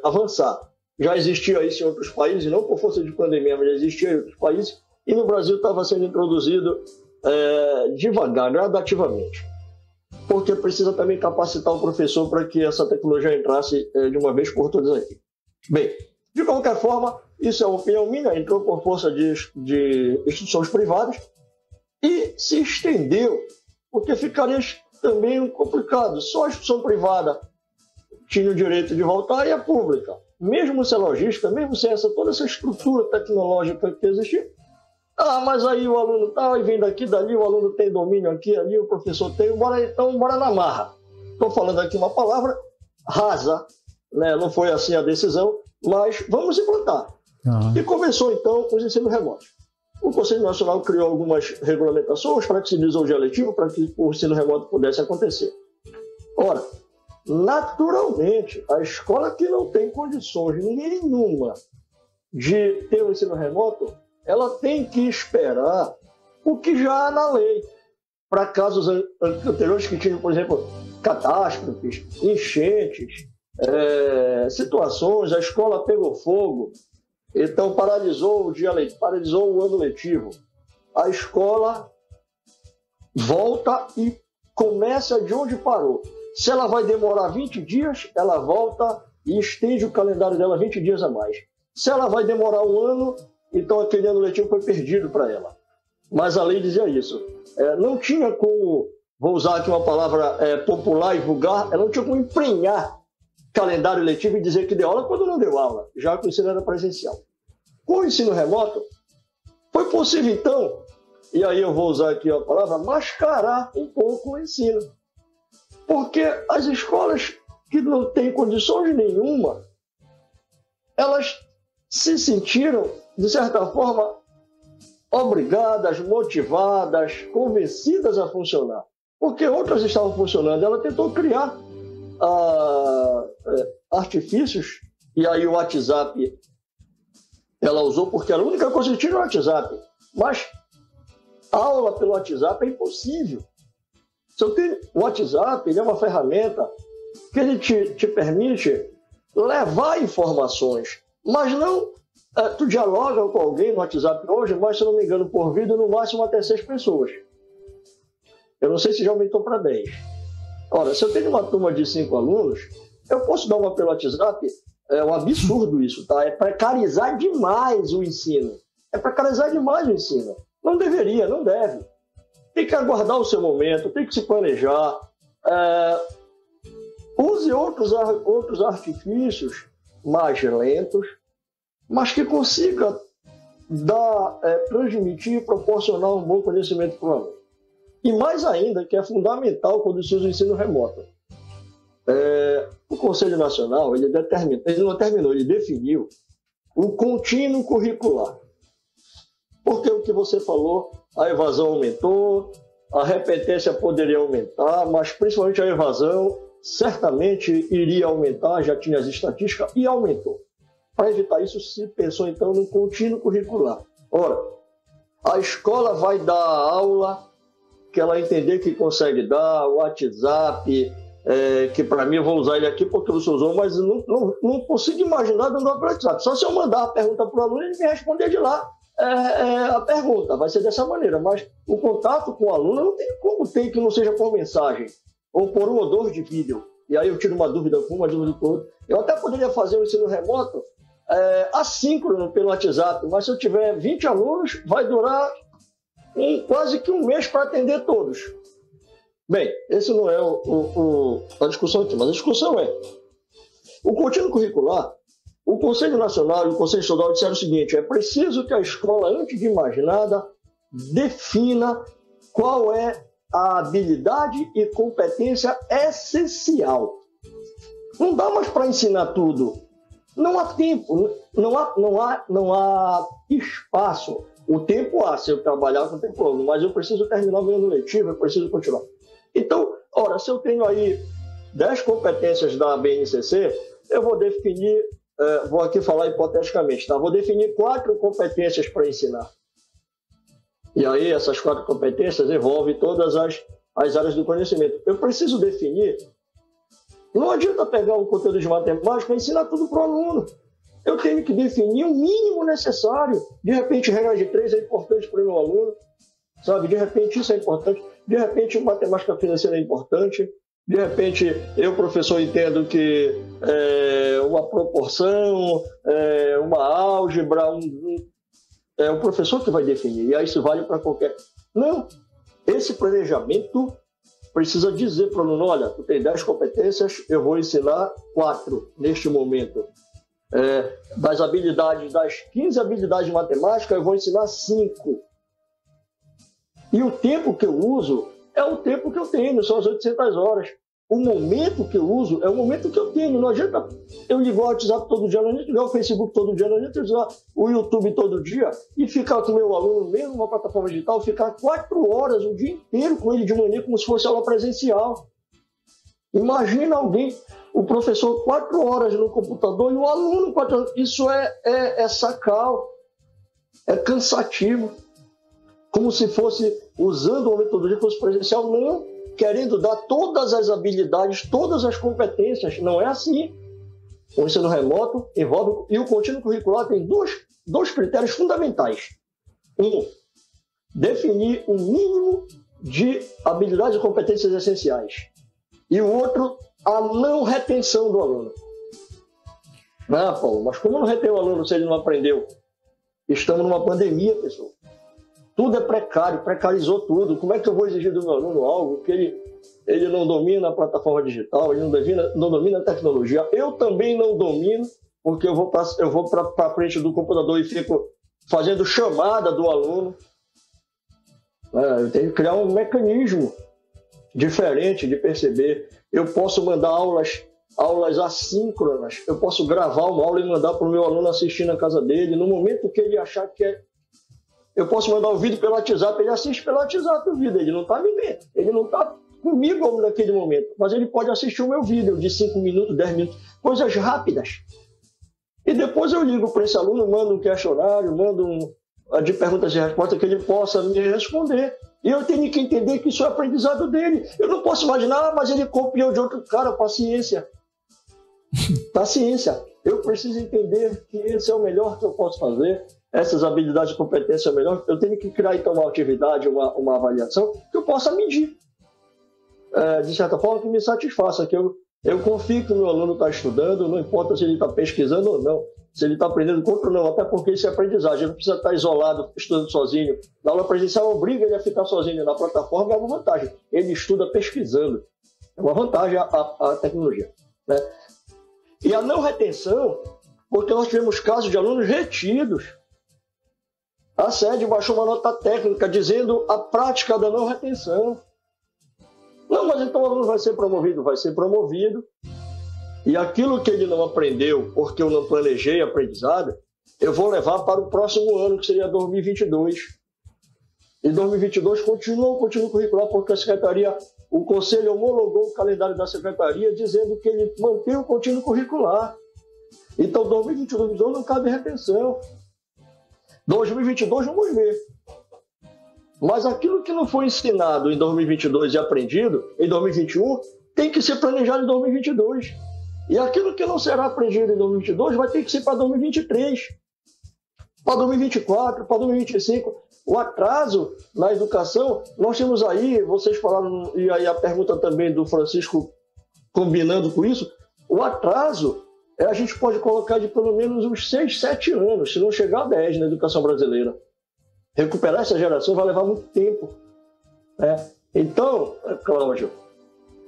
avançar. Já existia isso em outros países, não por força de pandemia, mas já existia em outros países, e no Brasil estava sendo introduzido devagar, gradativamente. Porque precisa também capacitar o professor para que essa tecnologia entrasse de uma vez por todas aqui. Bem, de qualquer forma, isso é uma opinião minha, entrou por força de instituições privadas e se estendeu, porque ficaria também complicado. Só a instituição privada tinha o direito de voltar e a pública, mesmo sem logística, mesmo sem toda essa estrutura tecnológica que existia. Mas aí o aluno tá, e vem daqui, dali, o aluno tem domínio aqui, ali, o professor tem, então bora na marra. Estou falando aqui uma palavra rasa, né? Não foi assim a decisão, mas vamos implantar. E começou então os ensinos remotos. O Conselho Nacional criou algumas regulamentações para que se diz o dia letivo, para que o ensino remoto pudesse acontecer. Ora, naturalmente, a escola que não tem condições nenhuma de ter o ensino remoto, ela tem que esperar o que já há na lei. para casos anteriores que tinham, por exemplo, catástrofes, enchentes, situações, a escola pegou fogo, então paralisou o ano letivo. A escola volta e começa de onde parou. Se ela vai demorar 20 dias, ela volta e estende o calendário dela 20 dias a mais. Se ela vai demorar um ano, então aquele ano letivo foi perdido para ela. Mas a lei dizia isso. Não tinha como, vou usar aqui uma palavra popular e vulgar, ela não tinha como emprenhar calendário letivo e dizer que deu aula quando não deu aula, já que o ensino era presencial. Com o ensino remoto, foi possível então, e aí eu vou usar aqui a palavra, mascarar um pouco o ensino. Porque as escolas que não têm condições nenhuma, elas se sentiram, de certa forma, obrigadas, motivadas, convencidas a funcionar. Porque outras estavam funcionando. Ela tentou criar artifícios, e aí o WhatsApp ela usou porque era a única coisa que tinha no WhatsApp. Mas aula pelo WhatsApp é impossível. Se eu tenho o WhatsApp, ele é uma ferramenta que ele te permite levar informações, mas não... tu dialoga com alguém no WhatsApp hoje, mas se não me engano, por vídeo, no máximo até 6 pessoas. Eu não sei se já aumentou para 10. Ora, se eu tenho uma turma de 5 alunos, eu posso dar uma pelo WhatsApp. É um absurdo isso, tá? É precarizar demais o ensino. Não deveria, não deve. Tem que aguardar o seu momento, tem que se planejar. Use outros artifícios mais lentos, mas que consiga transmitir e proporcionar um bom conhecimento para o aluno. E mais ainda, que é fundamental quando se usa o ensino remoto. O Conselho Nacional, ele definiu o contínuo curricular. Porque o que você falou, a evasão aumentou, a repetência poderia aumentar, mas principalmente a evasão certamente iria aumentar, já tinha as estatísticas, e aumentou. Para evitar isso, se pensou então no contínuo curricular. Ora, a escola vai dar a aula que ela entender que consegue dar, o WhatsApp, que para mim eu vou usar ele aqui porque você usou, mas não consigo imaginar dando pelo WhatsApp. Só se eu mandar a pergunta para o aluno, ele me responder de lá a pergunta, vai ser dessa maneira. Mas o contato com o aluno não tem como ter que não seja por mensagem ou por um ou dois de vídeo. E aí eu tiro uma dúvida com uma dúvida com outra. Eu até poderia fazer um ensino remoto assíncrono pelo WhatsApp, mas se eu tiver 20 alunos, vai durar quase que um mês para atender todos. Bem, esse não é a discussão aqui, mas a discussão é o contínuo curricular. O Conselho Nacional e o Conselho Estadual disseram o seguinte: é preciso que a escola, antes de mais nada, defina qual é a habilidade e competência essencial. Não dá mais para ensinar tudo. Não há tempo, não há espaço. O tempo há, se eu trabalhar com o tempo longo, mas eu preciso terminar o meu ano letivo, eu preciso continuar. Então, ora, se eu tenho aí 10 competências da BNCC, eu vou definir, vou aqui falar hipoteticamente, tá? Vou definir 4 competências para ensinar. E aí essas 4 competências envolvem todas as áreas do conhecimento. Eu preciso definir, não adianta pegar um conteúdo de matemática e ensinar tudo para o aluno. Eu tenho que definir o mínimo necessário. De repente, regra de 3 é importante para o meu aluno, sabe? De repente, isso é importante. De repente, matemática financeira é importante. De repente, eu, professor, entendo que uma proporção, uma álgebra, é o professor que vai definir. E aí isso vale para qualquer... Não. Esse planejamento precisa dizer para o aluno: olha, tu tem 10 competências, eu vou ensinar 4 neste momento. Das 15 habilidades de matemática, eu vou ensinar 5. E o tempo que eu uso é o tempo que eu tenho, são as 800 horas. O momento que eu uso é o momento que eu tenho. Não adianta eu ligar o WhatsApp todo dia, não adianta ligar o Facebook todo dia, não adianta ligar o YouTube todo dia e ficar com o meu aluno mesmo numa plataforma digital, ficar 4 horas o dia inteiro com ele de manhã como se fosse aula presencial. Imagina alguém, o professor 4 horas no computador e o aluno 4 horas. Isso é sacal, é cansativo. Como se fosse usando uma metodologia de curso presencial, não querendo dar todas as habilidades, todas as competências. Não é assim. O ensino remoto envolve, e o contínuo curricular tem dois critérios fundamentais. Um, definir o mínimo de habilidades e competências essenciais. E o outro, a não retenção do aluno. Ah, Paulo, mas como não retém o aluno se ele não aprendeu? Estamos numa pandemia, pessoal. Tudo é precário, precarizou tudo. Como é que eu vou exigir do meu aluno algo que ele não domina a plataforma digital, ele não domina a tecnologia? Eu também não domino, porque eu vou para frente do computador e fico fazendo chamada do aluno. Eu tenho que criar um mecanismo diferente de perceber. Eu posso mandar aulas assíncronas. Eu posso gravar uma aula e mandar para o meu aluno assistir na casa dele. No momento que ele achar que é... Eu posso mandar o vídeo pelo WhatsApp, ele assiste pelo WhatsApp o vídeo. Ele não está me vendo, ele não está comigo naquele momento. Mas ele pode assistir o meu vídeo de 5 minutos, 10 minutos. Coisas rápidas. E depois eu ligo para esse aluno, mando um questionário, mando de perguntas e respostas que ele possa me responder. E eu tenho que entender que isso é aprendizado dele. Eu não posso imaginar, mas ele copiou de outro cara. Paciência. Paciência. Eu preciso entender que esse é o melhor que eu posso fazer. Essas habilidades e competências é o melhor. Eu tenho que criar, então, uma atividade, uma avaliação que eu possa medir. De certa forma, que me satisfaça. Que eu confio que o meu aluno está estudando, não importa se ele está pesquisando ou não. Se ele está aprendendo contra ou não, até porque isso é aprendizagem. Ele não precisa estar isolado, estudando sozinho. Na aula presencial, obriga ele a ficar sozinho. Na plataforma é uma vantagem. Ele estuda pesquisando. É uma vantagem a tecnologia. Né? E a não retenção, porque nós tivemos casos de alunos retidos. A SED baixou uma nota técnica dizendo a prática da não retenção. Não, mas então o aluno vai ser promovido. Vai ser promovido. E aquilo que ele não aprendeu, porque eu não planejei aprendizado, eu vou levar para o próximo ano, que seria 2022. Em 2022 continua o contínuo curricular, porque a Secretaria, o Conselho homologou o calendário da Secretaria, dizendo que ele mantém o contínuo curricular. Então, 2022 não cabe retenção. 2022 vamos ver. Mas aquilo que não foi ensinado em 2022 e aprendido em 2021, tem que ser planejado em 2022. E aquilo que não será aprendido em 2022 vai ter que ser para 2023, para 2024, para 2025. O atraso na educação, nós temos aí, vocês falaram, e aí a pergunta também do Francisco combinando com isso, o atraso, a gente pode colocar de pelo menos uns 6, 7 anos, se não chegar a 10 na educação brasileira. Recuperar essa geração vai levar muito tempo. Né? Então, Cláudio,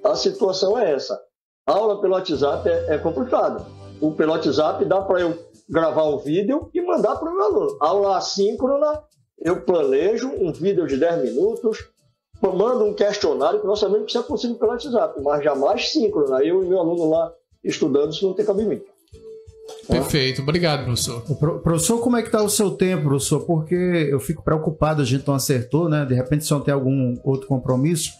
a situação é essa. A aula pelo WhatsApp é complicado. O pelo WhatsApp dá para eu gravar um vídeo e mandar para o meu aluno. Aula assíncrona, eu planejo um vídeo de 10 minutos, mando um questionário, que nós sabemos que isso é possível pelo WhatsApp, mas jamais síncrona. Eu e meu aluno lá estudando, isso não tem cabimento. Perfeito, obrigado, professor. Professor, como é que está o seu tempo, professor? Porque eu fico preocupado, a gente não acertou, né? De repente, se não tem algum outro compromisso.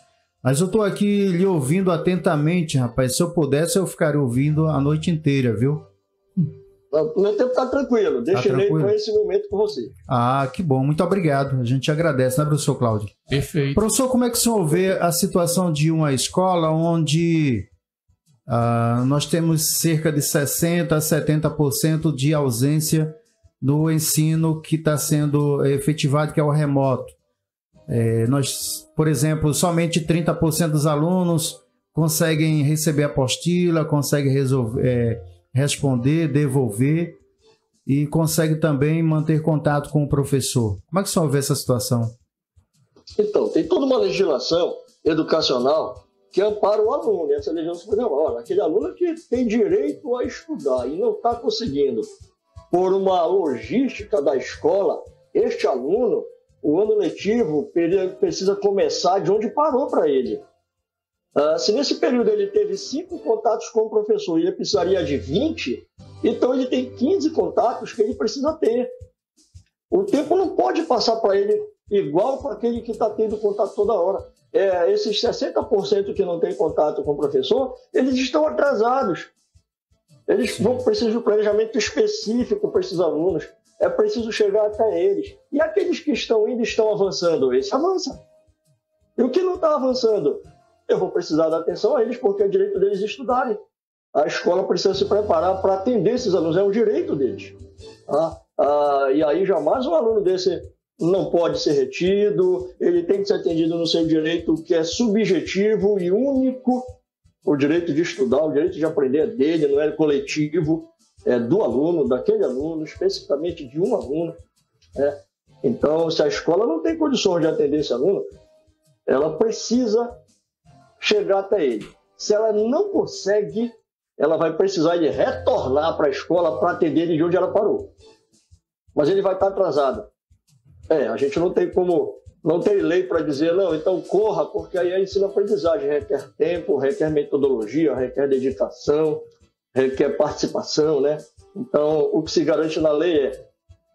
Mas eu estou aqui lhe ouvindo atentamente, rapaz. Se eu pudesse, eu ficaria ouvindo a noite inteira, viu? O meu tempo está tranquilo. Deixei com esse momento com você. Ah, que bom. Muito obrigado. A gente agradece, né, professor Cláudio? Perfeito. Professor, como é que o senhor vê a situação de uma escola onde nós temos cerca de 60% a 70% de ausência no ensino que está sendo efetivado, que é o remoto? Nós, por exemplo, somente 30% dos alunos conseguem receber a apostila, conseguem responder, devolver e conseguem também manter contato com o professor. Como é que o senhor vê essa situação? Então, tem toda uma legislação educacional que ampara o aluno. Essa legislação diz, olha, aquele aluno que tem direito a estudar e não está conseguindo, por uma logística da escola, este aluno, o ano letivo precisa começar de onde parou para ele. Se nesse período ele teve 5 contatos com o professor e ele precisaria de 20, então ele tem 15 contatos que ele precisa ter. O tempo não pode passar para ele igual para aquele que está tendo contato toda hora. Esses 60% que não tem contato com o professor, eles estão atrasados. Eles precisam de um planejamento específico para esses alunos. É preciso chegar até eles. E aqueles que estão indo, estão avançando. Esse avança. E o que não está avançando? Eu vou precisar dar atenção a eles, porque é direito deles estudarem. A escola precisa se preparar para atender esses alunos, é um direito deles. E aí jamais um aluno desse não pode ser retido, ele tem que ser atendido no seu direito, que é subjetivo e único. O direito de estudar, o direito de aprender é dele, não é coletivo, é do aluno, daquele aluno, especificamente de um aluno. Então, se a escola não tem condições de atender esse aluno, ela precisa chegar até ele. Se ela não consegue, ela vai precisar de retornar para a escola para atender ele de onde ela parou. Mas ele vai estar atrasado. A gente não tem como, não tem lei para dizer, não, então corra, porque aí a ensino-aprendizagem requer tempo, requer metodologia, requer dedicação, requer participação, né? Então, o que se garante na lei é,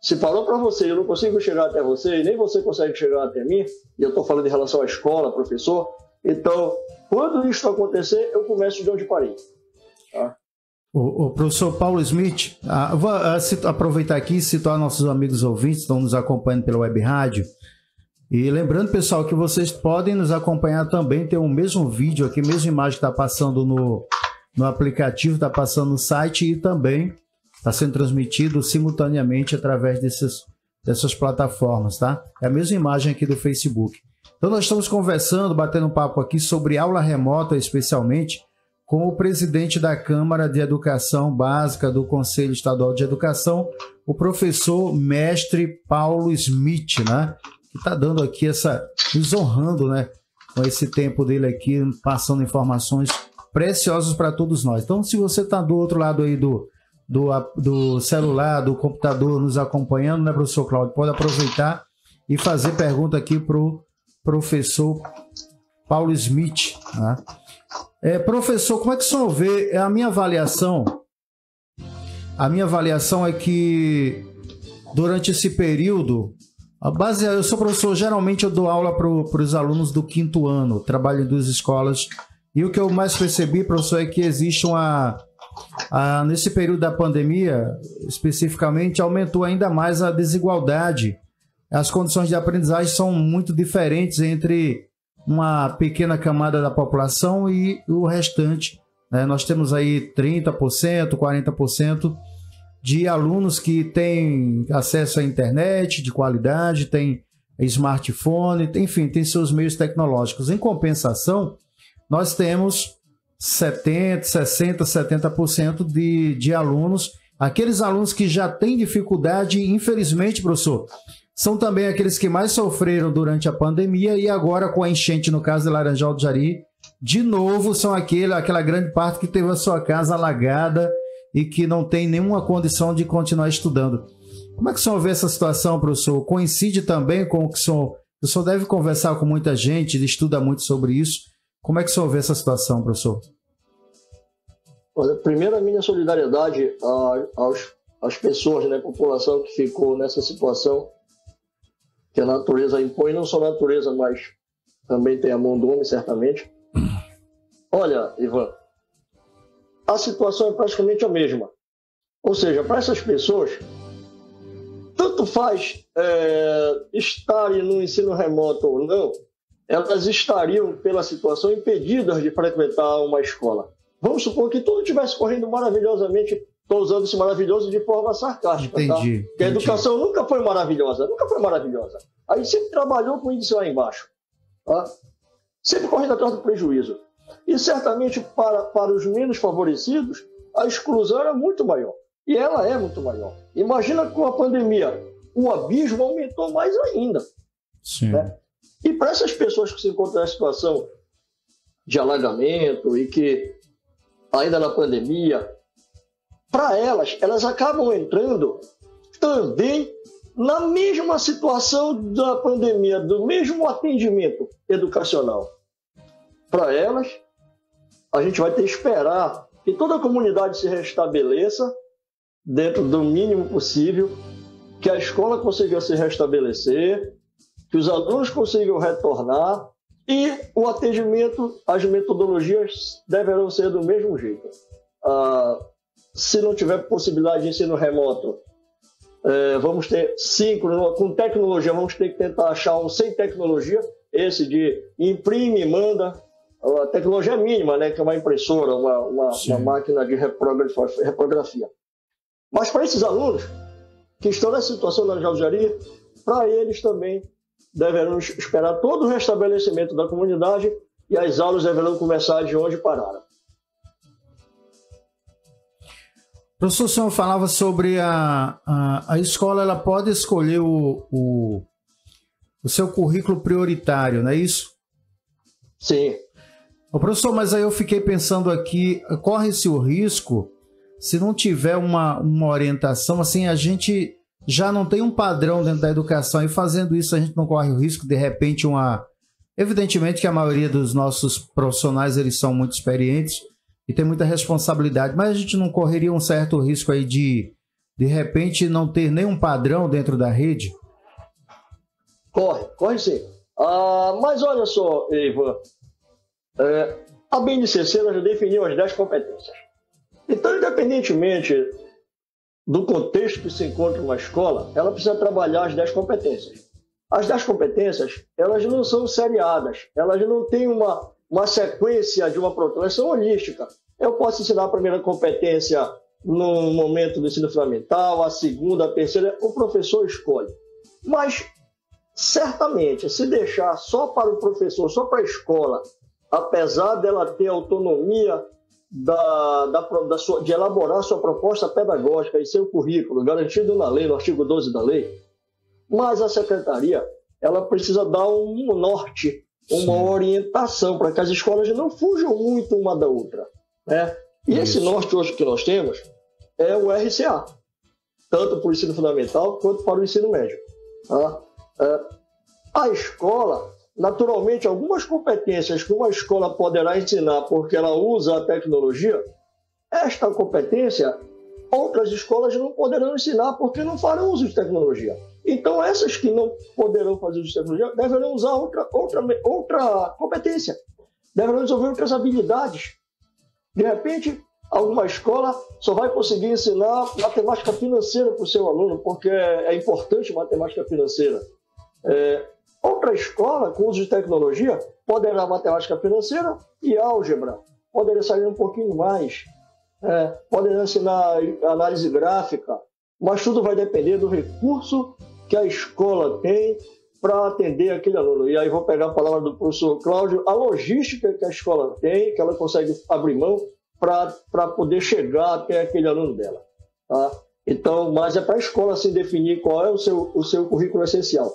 se falou para você, eu não consigo chegar até você, e nem você consegue chegar até mim, e eu estou falando em relação à escola, professor, então, quando isso acontecer, eu começo de onde parei. Tá? O professor Paulo Smith, vou aproveitar aqui e citar nossos amigos ouvintes que estão nos acompanhando pela web rádio. E lembrando, pessoal, que vocês podem nos acompanhar também, tem o mesmo vídeo aqui, a mesma imagem que está passando no aplicativo, está passando no site e também está sendo transmitido simultaneamente através dessas plataformas, tá? É a mesma imagem aqui do Facebook. Então nós estamos conversando, batendo um papo aqui sobre aula remota, especialmente com o presidente da Câmara de Educação Básica do Conselho Estadual de Educação, o professor mestre Paulo Smith, né? Que está dando aqui nos honrando, né? Com esse tempo dele aqui, passando informações preciosas para todos nós. Então, se você está do outro lado aí do celular, do computador, nos acompanhando, né, professor Cláudio? Pode aproveitar e fazer pergunta aqui para o professor Paulo Smith, né? Professor, como é que o senhor vê a minha avaliação? A minha avaliação é que durante esse período, eu sou professor, geralmente eu dou aula para os alunos do 5º ano, trabalho em 2 escolas, e o que eu mais percebi, professor, é que existe nesse período da pandemia, especificamente, aumentou ainda mais a desigualdade. As condições de aprendizagem são muito diferentes entre uma pequena camada da população e o restante, né? Nós temos aí 30%, 40% de alunos que têm acesso à internet de qualidade, têm smartphone, enfim, tem seus meios tecnológicos. Em compensação, nós temos 70%, 70% de alunos, aqueles alunos que já têm dificuldade, infelizmente, professor, são também aqueles que mais sofreram durante a pandemia e agora com a enchente, no caso de Laranjal do Jari, de novo são aquela grande parte que teve a sua casa alagada e que não tem nenhuma condição de continuar estudando. Como é que o senhor vê essa situação, professor? Coincide também com o que o senhor deve conversar com muita gente, ele estuda muito sobre isso. Como é que o senhor vê essa situação, professor? Olha, primeiro a minha solidariedade às pessoas, né, população que ficou nessa situação que a natureza impõe, não só a natureza, mas também tem a mão do homem, certamente. Olha, Ivan, a situação é praticamente a mesma. Ou seja, para essas pessoas, tanto faz estarem no ensino remoto ou não, elas estariam, pela situação, impedidas de frequentar uma escola. Vamos supor que tudo estivesse correndo maravilhosamente. Estou usando esse maravilhoso de forma sarcástica. Entendi, tá? Porque a educação nunca foi maravilhosa, nunca foi maravilhosa. A gente sempre trabalhou com índice lá embaixo. Tá? Sempre correndo atrás do prejuízo. E certamente para os menos favorecidos, a exclusão era muito maior. E ela é muito maior. Imagina com a pandemia, o abismo aumentou mais ainda. Sim. Né? E para essas pessoas que se encontram em situação de alagamento e que ainda na pandemia, para elas acabam entrando também na mesma situação da pandemia, do mesmo atendimento educacional. Para elas, a gente vai ter que esperar que toda a comunidade se restabeleça dentro do mínimo possível, que a escola consiga se restabelecer, que os alunos consigam retornar e o atendimento, as metodologias deverão ser do mesmo jeito. Se não tiver possibilidade de ensino remoto, vamos ter síncrono, com tecnologia, vamos ter que tentar achar um sem tecnologia, esse de imprime e manda. A tecnologia mínima, né, que é uma impressora, uma máquina de reprografia. Mas para esses alunos que estão nessa situação da engenharia, para eles também deverão esperar todo o restabelecimento da comunidade e as aulas deverão começar de onde pararam. Professor, o senhor falava sobre a escola, ela pode escolher o seu currículo prioritário, não é isso? Sim. Ô, professor, mas aí eu fiquei pensando aqui, corre-se o risco, se não tiver uma orientação, assim, a gente já não tem um padrão dentro da educação e fazendo isso a gente não corre o risco, de repente, evidentemente que a maioria dos nossos profissionais, eles são muito experientes e tem muita responsabilidade, mas a gente não correria um certo risco aí de repente, não ter nenhum padrão dentro da rede? Corre sim. Mas olha só, Ivan, a BNCC já definiu as 10 competências. Então, independentemente do contexto que se encontra uma escola, ela precisa trabalhar as 10 competências. As 10 competências, elas não são seriadas, elas não têm uma sequência de uma produção, elas são holísticas. Eu posso ensinar a primeira competência no momento do ensino fundamental, a segunda, a terceira, o professor escolhe. Mas, certamente, se deixar só para o professor, só para a escola, apesar dela ter autonomia de elaborar sua proposta pedagógica e seu currículo, garantido na lei, no artigo 12 da lei, mas a secretaria ela precisa dar um norte, uma orientação para que as escolas não fujam muito uma da outra, né? E esse norte hoje que nós temos é o RCA, tanto para o ensino fundamental quanto para o ensino médio. Tá? A escola, naturalmente, algumas competências que uma escola poderá ensinar porque ela usa a tecnologia, esta competência outras escolas não poderão ensinar porque não farão uso de tecnologia. Então, essas que não poderão fazer uso de tecnologia deverão usar outra competência, deverão desenvolver outras habilidades. De repente, alguma escola só vai conseguir ensinar matemática financeira para o seu aluno, porque é importante matemática financeira. Outra escola, com uso de tecnologia, poderá matemática financeira e álgebra. Poderia sair um pouquinho mais. Poderá ensinar análise gráfica. Mas tudo vai depender do recurso que a escola tem para atender aquele aluno. E aí vou pegar a palavra do professor Cláudio, a logística que a escola tem, que ela consegue abrir mão para poder chegar até aquele aluno dela. Tá? Então, mas é para a escola assim, definir qual é o seu currículo essencial.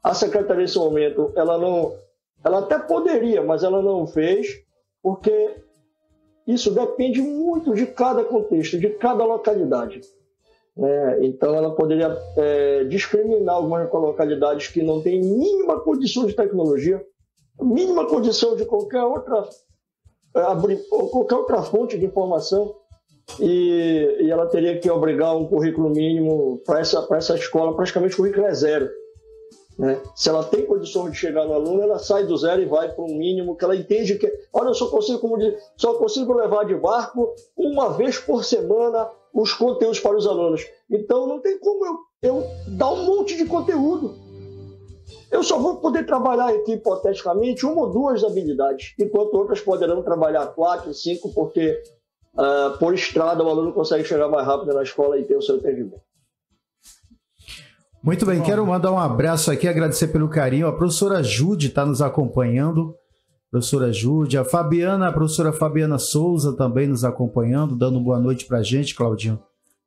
A secretaria, nesse momento, ela até poderia, mas ela não fez, porque isso depende muito de cada contexto, de cada localidade. Então, ela poderia discriminar algumas localidades que não têm mínima condição de tecnologia, mínima condição de qualquer outra fonte de informação, e ela teria que obrigar um currículo mínimo para essa escola, praticamente o currículo é zero. Se ela tem condições de chegar no aluno, ela sai do zero e vai para um mínimo que ela entende que, olha, eu só consigo levar de barco uma vez por semana os conteúdos para os alunos. Então não tem como eu dar um monte de conteúdo. Eu só vou poder trabalhar aqui, hipoteticamente, 1 ou 2 habilidades, enquanto outras poderão trabalhar 4, 5, porque por estrada o aluno consegue chegar mais rápido na escola e ter o seu entendimento. Muito bem, quero mandar um abraço aqui, agradecer pelo carinho. A professora Jude está nos acompanhando. Professora Jude, a professora Fabiana Souza também nos acompanhando, dando boa noite para a gente, Claudinho.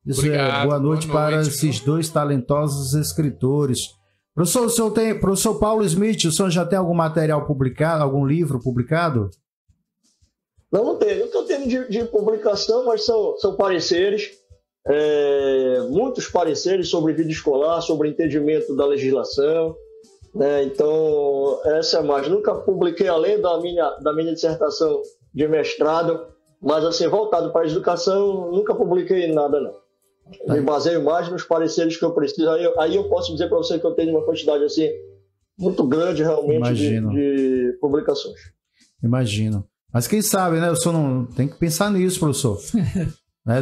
Isso. Obrigado, boa noite para esses 2 talentosos escritores. Professor, o senhor professor Paulo Smith, o senhor já tem algum material publicado, algum livro publicado? Não tenho. Não tenho de publicação, mas são pareceres. Muitos pareceres sobre vida escolar, sobre entendimento da legislação, então essa é mais. Nunca publiquei além da minha dissertação de mestrado, mas assim, voltado para a educação, nunca publiquei nada não. Me baseio mais nos pareceres que eu preciso. Aí eu posso dizer para você que eu tenho uma quantidade assim muito grande realmente de publicações. Imagino. Mas quem sabe, né? O senhor não tem que pensar nisso, professor.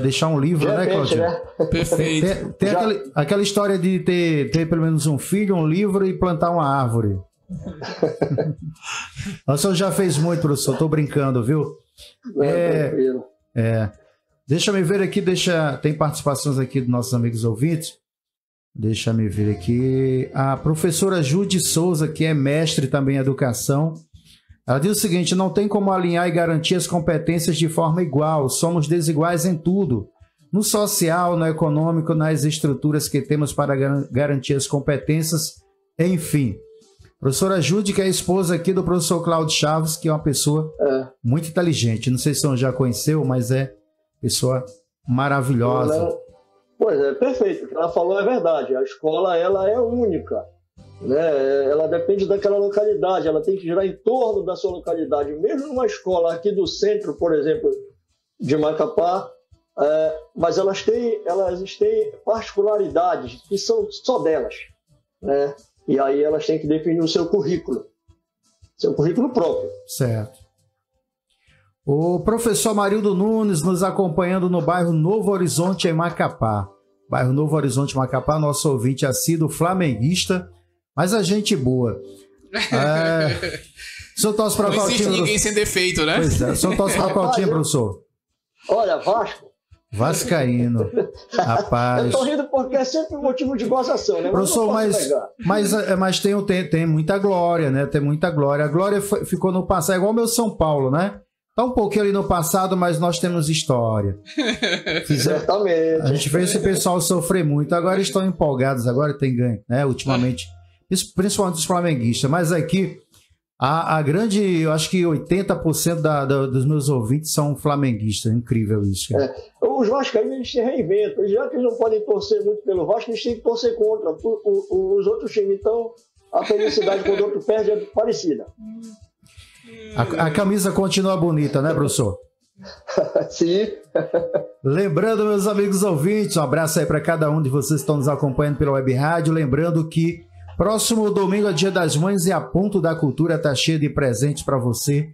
Deixar um livro, né, Claudio? Perfeito. Tem aquela história de ter pelo menos um filho, um livro e plantar uma árvore. O senhor já fez muito, professor, tô brincando, viu? Tranquilo. Deixa me ver aqui, tem participações aqui dos nossos amigos ouvintes. Deixa me ver aqui. A professora Jude Souza, que é mestre também em educação, ela diz o seguinte: não tem como alinhar e garantir as competências de forma igual, somos desiguais em tudo. No social, no econômico, nas estruturas que temos para garantir as competências, enfim. Professora Jude, que é a esposa aqui do professor Cláudio Chaves, que é uma pessoa muito inteligente. Não sei se você já conheceu, mas é pessoa maravilhosa. Pois é, perfeito. O que ela falou é verdade. A escola, ela é única, né? Ela depende daquela localidade, ela tem que girar em torno da sua localidade. Mesmo numa escola aqui do centro, por exemplo, de Macapá, mas elas têm particularidades que são só delas, né? E aí elas têm que definir o seu currículo próprio. Certo. O professor Marildo Nunes nos acompanhando no bairro Novo Horizonte, em Macapá. Bairro Novo Horizonte, Macapá, nosso ouvinte assíduo flamenguista, mas a gente boa. O senhor torce para qual time? Não existe ninguém sem defeito, né? Pois é. O senhor torce para qual time, professor? Olha, Vasco. Vascaíno. Rapaz. Eu tô rindo porque é sempre um motivo de gozação, né? Professor, mas tem muita glória, né? Tem muita glória. A glória ficou no passado, é igual o meu São Paulo, né? Tá um pouquinho ali no passado, mas nós temos história. Certamente. A gente fez esse pessoal sofrer muito. Agora estão empolgados, agora tem ganho, né? Ultimamente. Principalmente os flamenguistas. Mas aqui, a grande, eu acho que 80% dos meus ouvintes são flamenguistas. Incrível isso. Os vascaínos, eles se reinventam. Já que eles não podem torcer muito pelo Vasco, eles têm que torcer contra os outros times. Então, a felicidade quando o outro perde é parecida. A camisa continua bonita, né, professor? Sim. Lembrando, meus amigos ouvintes, um abraço aí para cada um de vocês que estão nos acompanhando pela web rádio. Lembrando que próximo domingo é Dia das Mães e a Ponto da Cultura está cheia de presentes para você.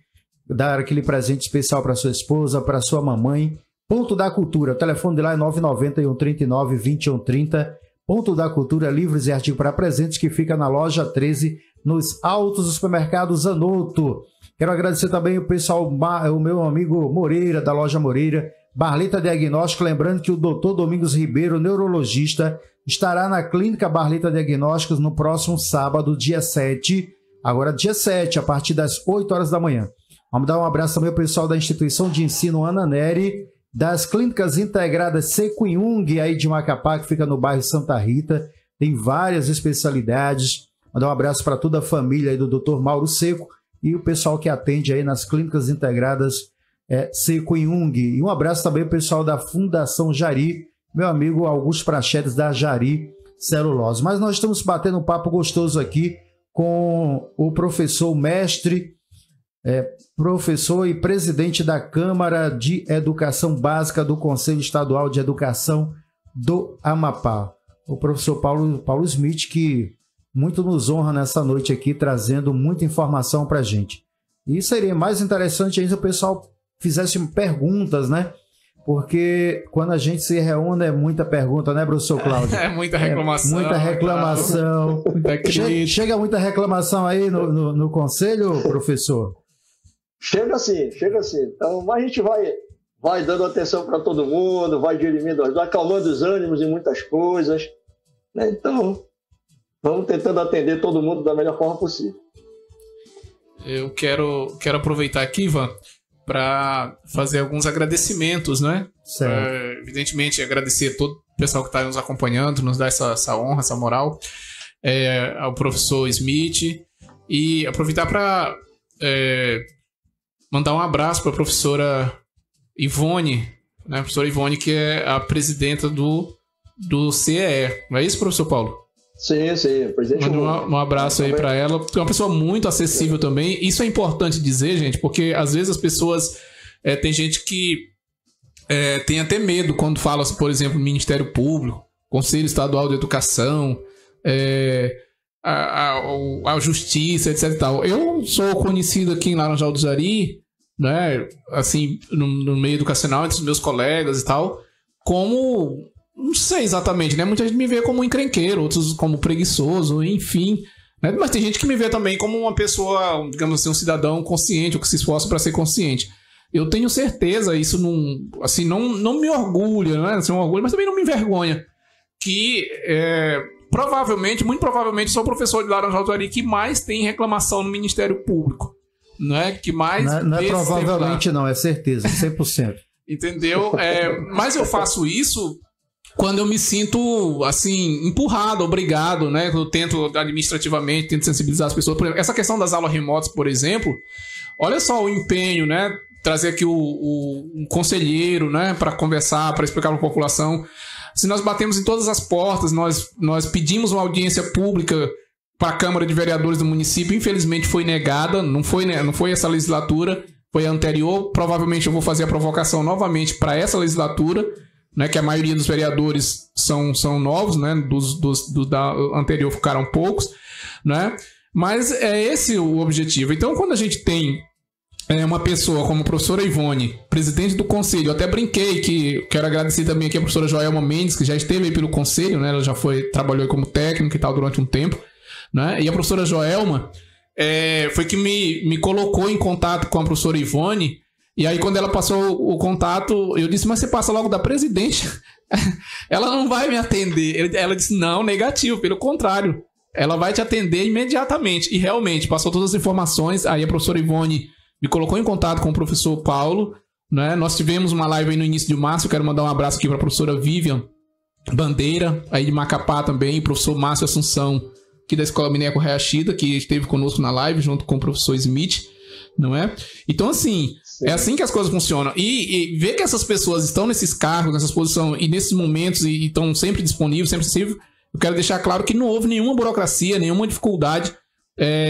Dar aquele presente especial para sua esposa, para sua mamãe. Ponto da Cultura, o telefone de lá é 991 39 21 30. Ponto da Cultura, livros e artigos para presentes, que fica na loja 13, nos altos dos supermercados Zanotto. Quero agradecer também o pessoal, o meu amigo Moreira, da loja Moreira, Barleta Diagnóstico. Lembrando que o Dr. Domingos Ribeiro, neurologista, estará na Clínica Barleta Diagnósticos no próximo sábado, dia 7. Agora, dia 7, a partir das 8 horas da manhã. Vamos dar um abraço também ao pessoal da Instituição de Ensino Ana Nery, das Clínicas Integradas Secuyung, aí de Macapá, que fica no bairro Santa Rita. Tem várias especialidades. Mandar um abraço para toda a família aí do Dr. Mauro Seco e o pessoal que atende aí nas Clínicas Integradas Secuyung. E um abraço também ao pessoal da Fundação Jari, meu amigo Augusto Prachedes, da Jari Celulose. Mas nós estamos batendo um papo gostoso aqui com o professor mestre, professor e presidente da Câmara de Educação Básica do Conselho Estadual de Educação do Amapá, o professor Paulo Smith, que muito nos honra nessa noite aqui, trazendo muita informação para a gente. E seria mais interessante ainda se o pessoal fizesse perguntas, né? Porque quando a gente se reúne é muita pergunta, né, professor Cláudio? É muita reclamação. Muita reclamação. Chega muita reclamação aí no conselho, professor? Chega sim. Então, mas a gente vai dando atenção para todo mundo, vai dirimindo, acalmando os ânimos em muitas coisas, né? Então, vamos tentando atender todo mundo da melhor forma possível. Eu quero aproveitar aqui, Ivan, para fazer alguns agradecimentos, né? Evidentemente, agradecer a todo o pessoal que está nos acompanhando, nos dá essa honra, essa moral, ao professor Smith, e aproveitar para mandar um abraço para a professora Ivone, né? A professora Ivone, que é a presidenta do CEE. Não é isso, professor Paulo? Sim, presidente. Manda um abraço aí para ela. É uma pessoa muito acessível também. Isso é importante dizer, gente, porque às vezes as pessoas... tem gente que tem até medo quando fala, por exemplo, Ministério Público, Conselho Estadual de Educação, a Justiça, etc e tal. Eu sou conhecido aqui em Laranjal do Jari, né, assim, no meio educacional, entre os meus colegas e tal, como... Não sei exatamente, né? Muita gente me vê como encrenqueiro, outros como preguiçoso, enfim. né? Mas tem gente que me vê também como uma pessoa, digamos assim, um cidadão consciente, ou que se esforça para ser consciente. Eu tenho certeza, isso não me orgulha, não é assim, um orgulho, mas também não me envergonha, que provavelmente, muito provavelmente, sou o professor de Laranjal do Jari que mais tem reclamação no Ministério Público. Não é? Que mais não é provavelmente não, é certeza, 100%. Entendeu? Mas eu faço isso quando eu me sinto, assim, empurrado, obrigado, né? Eu tento administrativamente, tento sensibilizar as pessoas. Por exemplo, essa questão das aulas remotas, por exemplo, olha só o empenho, né? Trazer aqui um conselheiro, né? Para conversar, para explicar para a população. Se nós batemos em todas as portas, nós pedimos uma audiência pública para a Câmara de Vereadores do município, infelizmente foi negada, não foi essa legislatura, foi a anterior. Provavelmente eu vou fazer a provocação novamente para essa legislatura, né, que a maioria dos vereadores são novos, né, da anterior ficaram poucos, né, mas é esse o objetivo. Então, quando a gente tem uma pessoa como a professora Ivone, presidente do conselho, eu até brinquei que quero agradecer também aqui a professora Joelma Mendes, que já esteve aí pelo conselho, né, ela já trabalhou como técnica e tal durante um tempo, né, e a professora Joelma foi que me colocou em contato com a professora Ivone. E aí, quando ela passou o contato, eu disse, mas você passa logo da presidente. Ela não vai me atender. Ela disse, não, negativo, pelo contrário. Ela vai te atender imediatamente. E realmente, passou todas as informações. Aí a professora Ivone me colocou em contato com o professor Paulo, né? Nós tivemos uma live aí no início de março. Eu quero mandar um abraço aqui para a professora Vivian Bandeira, aí de Macapá também, o professor Márcio Assunção, aqui da Escola Mineco Reachida, que esteve conosco na live, junto com o professor Smith, não é? Então, assim, sim, é assim que as coisas funcionam. E ver que essas pessoas estão nesses cargos, nessas posições e nesses momentos e estão sempre disponíveis, sempre acessíveis, eu quero deixar claro que não houve nenhuma burocracia, nenhuma dificuldade.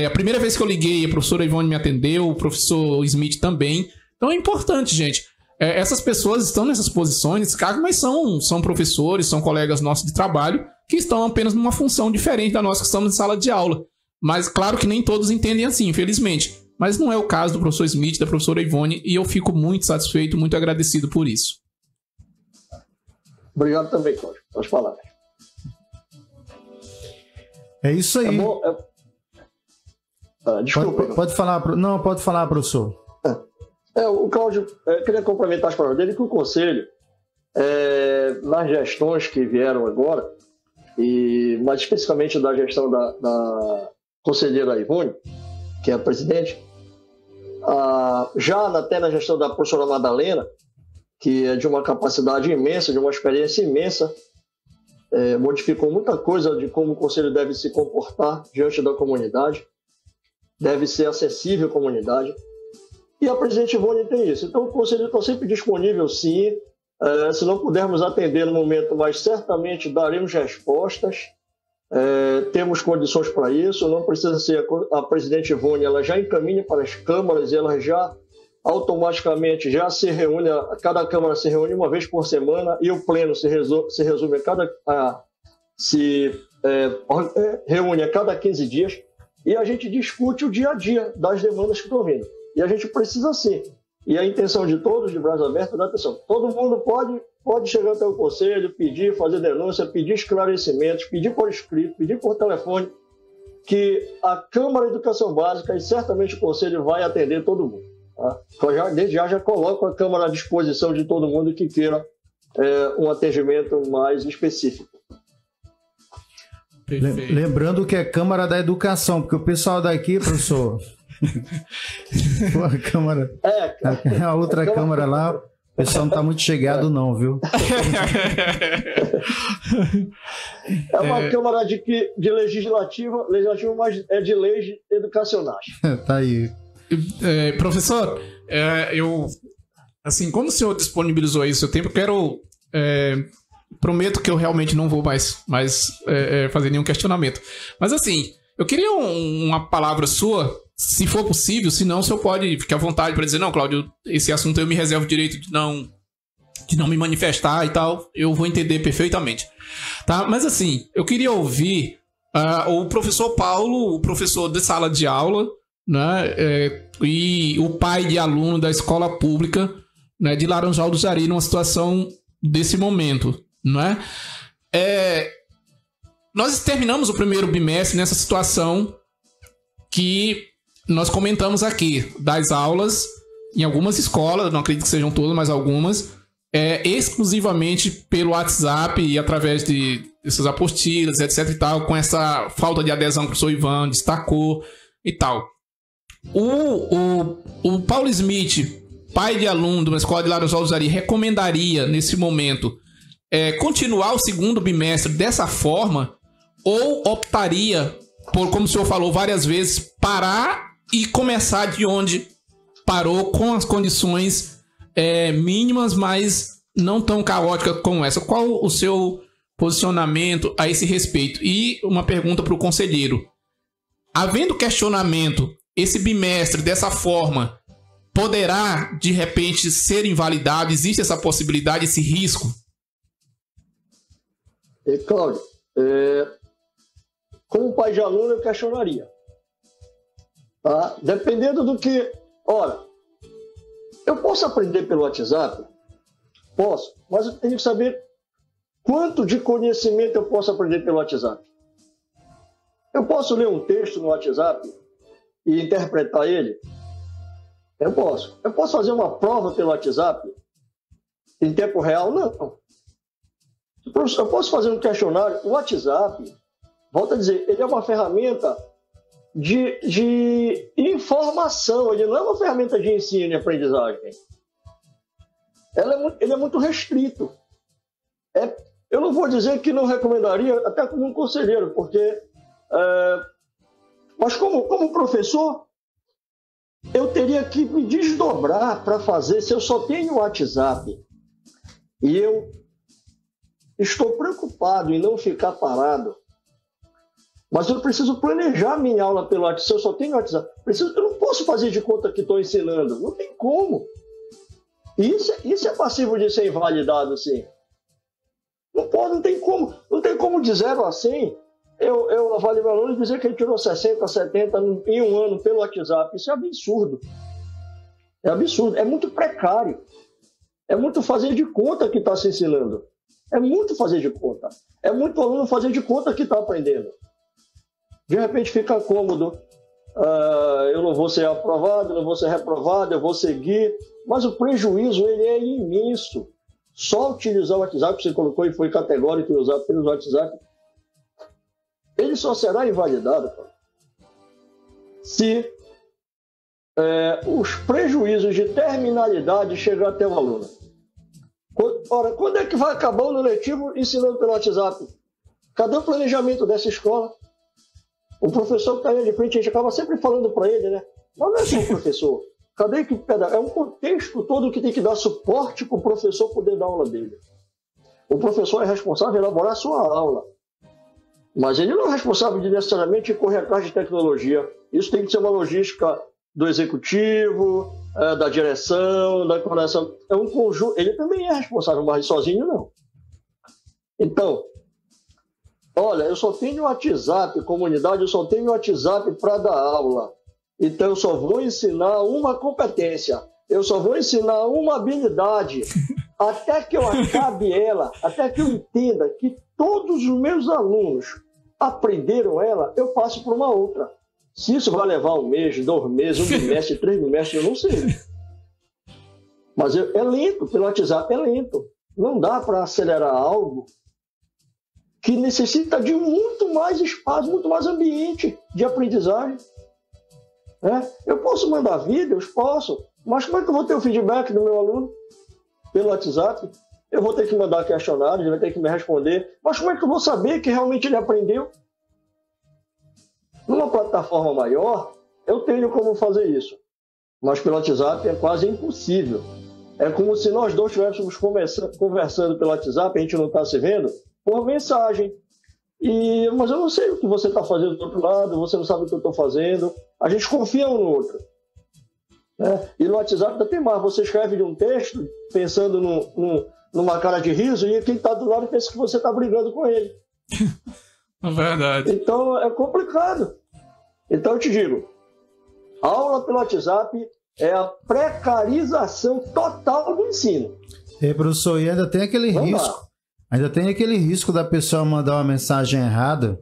A primeira vez que eu liguei, a professora Ivone me atendeu, o professor Smith também. Então é importante, gente. Essas pessoas estão nessas posições, nesses cargos, mas são professores, são colegas nossos de trabalho, que estão apenas numa função diferente da nossa, que estamos em sala de aula. Mas claro que nem todos entendem assim, infelizmente. Mas não é o caso do professor Smith, da professora Ivone, e eu fico muito satisfeito, muito agradecido por isso. Obrigado também, Cláudio. Pode falar. É isso aí. Desculpa. Pode falar. Não, pode falar, professor. O Cláudio, queria complementar as palavras dele que o Conselho, nas gestões que vieram agora, mas especificamente da gestão da conselheira Ivone, que é a presidente, já até na gestão da professora Madalena, que é de uma capacidade imensa, de uma experiência imensa, modificou muita coisa de como o Conselho deve se comportar diante da comunidade, deve ser acessível à comunidade, e a presidente Ivone tem isso. Então o Conselho está sempre disponível, sim, se não pudermos atender no momento, mas certamente daremos respostas. Temos condições para isso, não precisa ser a presidente Ivone, ela já encaminha para as câmaras, ela já automaticamente já se reúne, cada câmara se reúne uma vez por semana e o pleno se resume reúne a cada 15 dias e a gente discute o dia a dia das demandas que estão vindo. E a gente precisa sim. E a intenção de todos, de braços abertos, da atenção. Todo mundo pode chegar até o Conselho, pedir, fazer denúncia, pedir esclarecimentos, pedir por escrito, pedir por telefone, que a Câmara de Educação Básica e certamente o Conselho vai atender todo mundo. Tá? Então, desde já coloco a Câmara à disposição de todo mundo que queira um atendimento mais específico. Lembrando que é Câmara da Educação, porque o pessoal daqui, professor... a Câmara... a outra Câmara lá... O pessoal não está muito chegado, não, viu? É uma Câmara de legislativa, mas é de leis educacionais. Tá aí. Professor, assim, como o senhor disponibilizou aí o seu tempo, eu quero... prometo que eu realmente não vou mais fazer nenhum questionamento. Mas, assim, eu queria uma palavra sua... Se for possível, se não, o senhor pode ficar à vontade para dizer, não, Cláudio, esse assunto eu me reservo o direito de não me manifestar e tal, eu vou entender perfeitamente. Tá? Mas assim, eu queria ouvir o professor Paulo, o professor de sala de aula, né, e o pai de aluno da escola pública, né, de Laranjal do Jari, numa situação desse momento. Né? Nós terminamos o primeiro bimestre nessa situação que nós comentamos aqui, das aulas em algumas escolas, não acredito que sejam todas, mas algumas, exclusivamente pelo WhatsApp e através dessas apostilas, etc e tal, com essa falta de adesão que o professor Ivan destacou e tal. O Paulo Smith, pai de aluno de uma escola de Laranjal do Jari, recomendaria nesse momento continuar o segundo bimestre dessa forma, ou optaria por, como o senhor falou várias vezes, parar e começar de onde parou, com as condições mínimas, mas não tão caóticas como essa? Qual o seu posicionamento a esse respeito? E uma pergunta para o conselheiro: havendo questionamento, esse bimestre dessa forma poderá de repente ser invalidado? Existe essa possibilidade, esse risco? Cláudio, como pai de aluno eu questionaria, tá? Dependendo do que... Ora, eu posso aprender pelo WhatsApp? Posso, mas eu tenho que saber quanto de conhecimento eu posso aprender pelo WhatsApp. Eu posso ler um texto no WhatsApp e interpretar ele? Eu posso. Eu posso fazer uma prova pelo WhatsApp em tempo real? Não. Eu posso fazer um questionário. O WhatsApp, volto a dizer, ele é uma ferramenta de informação, ele não é uma ferramenta de ensino e aprendizagem. Ele é muito restrito. Eu não vou dizer que não recomendaria, até como um conselheiro, porque... mas como professor, eu teria que me desdobrar para fazer. Se eu só tenho o WhatsApp e eu estou preocupado em não ficar parado, mas eu preciso planejar minha aula pelo WhatsApp. Se eu só tenho WhatsApp, eu não posso fazer de conta que estou ensinando. Não tem como. Isso é passível de ser invalidado, sim. Não pode, não tem como. Não tem como de 0 a 100 eu avalio meu aluno e dizer que ele tirou 60, 70 em um ano pelo WhatsApp. Isso é absurdo. É absurdo. É muito precário. É muito fazer de conta que está se ensinando. É muito fazer de conta. É muito aluno fazer de conta que está aprendendo. De repente fica cômodo. Eu não vou ser aprovado, não vou ser reprovado, eu vou seguir. Mas o prejuízo ele é imenso. Só utilizar o WhatsApp, que você colocou e foi categórico e usar pelo WhatsApp, ele só será invalidado, cara, se os prejuízos de terminalidade chegar até o aluno. Ora, quando é que vai acabar o ano letivo ensinando pelo WhatsApp? Cadê o planejamento dessa escola? O professor que está aí de frente, a gente acaba sempre falando para ele, né? Mas não é só o professor. Cadê que é um contexto todo que tem que dar suporte para o professor poder dar aula dele. O professor é responsável por elaborar a sua aula. Mas ele não é responsável de necessariamente correr atrás de tecnologia. Isso tem que ser uma logística do executivo, da direção, da coordenação. É um conjunto. Ele também é responsável, mas sozinho não. Então, olha, eu só tenho WhatsApp, comunidade, eu só tenho WhatsApp para dar aula. Então eu só vou ensinar uma competência. Eu só vou ensinar uma habilidade. Até que eu acabe ela, até que eu entenda que todos os meus alunos aprenderam ela, eu passo para uma outra. Se isso vai levar 1 mês, 2 meses, 1 bimestre, 3 bimestres, eu não sei. Mas é lento, pelo WhatsApp é lento. Não dá para acelerar algo que necessita de muito mais espaço, muito mais ambiente de aprendizagem. Eu posso mandar vídeos? Posso. Mas como é que eu vou ter o feedback do meu aluno? Pelo WhatsApp? Eu vou ter que mandar questionário, ele vai ter que me responder. Mas como é que eu vou saber que realmente ele aprendeu? Numa plataforma maior, eu tenho como fazer isso. Mas pelo WhatsApp é quase impossível. É como se nós dois estivéssemos conversando pelo WhatsApp, a gente não está se vendo, por mensagem. Mas eu não sei o que você está fazendo do outro lado, você não sabe o que eu estou fazendo. A gente confia um no outro. E no WhatsApp ainda tem mais. Você escreve de um texto pensando numa cara de riso e quem está do lado pensa que você está brigando com ele. É verdade. Então é complicado. Então eu te digo, a aula pelo WhatsApp é a precarização total do ensino. Professor, e ainda tem aquele risco. Ainda tem aquele risco da pessoa mandar uma mensagem errada,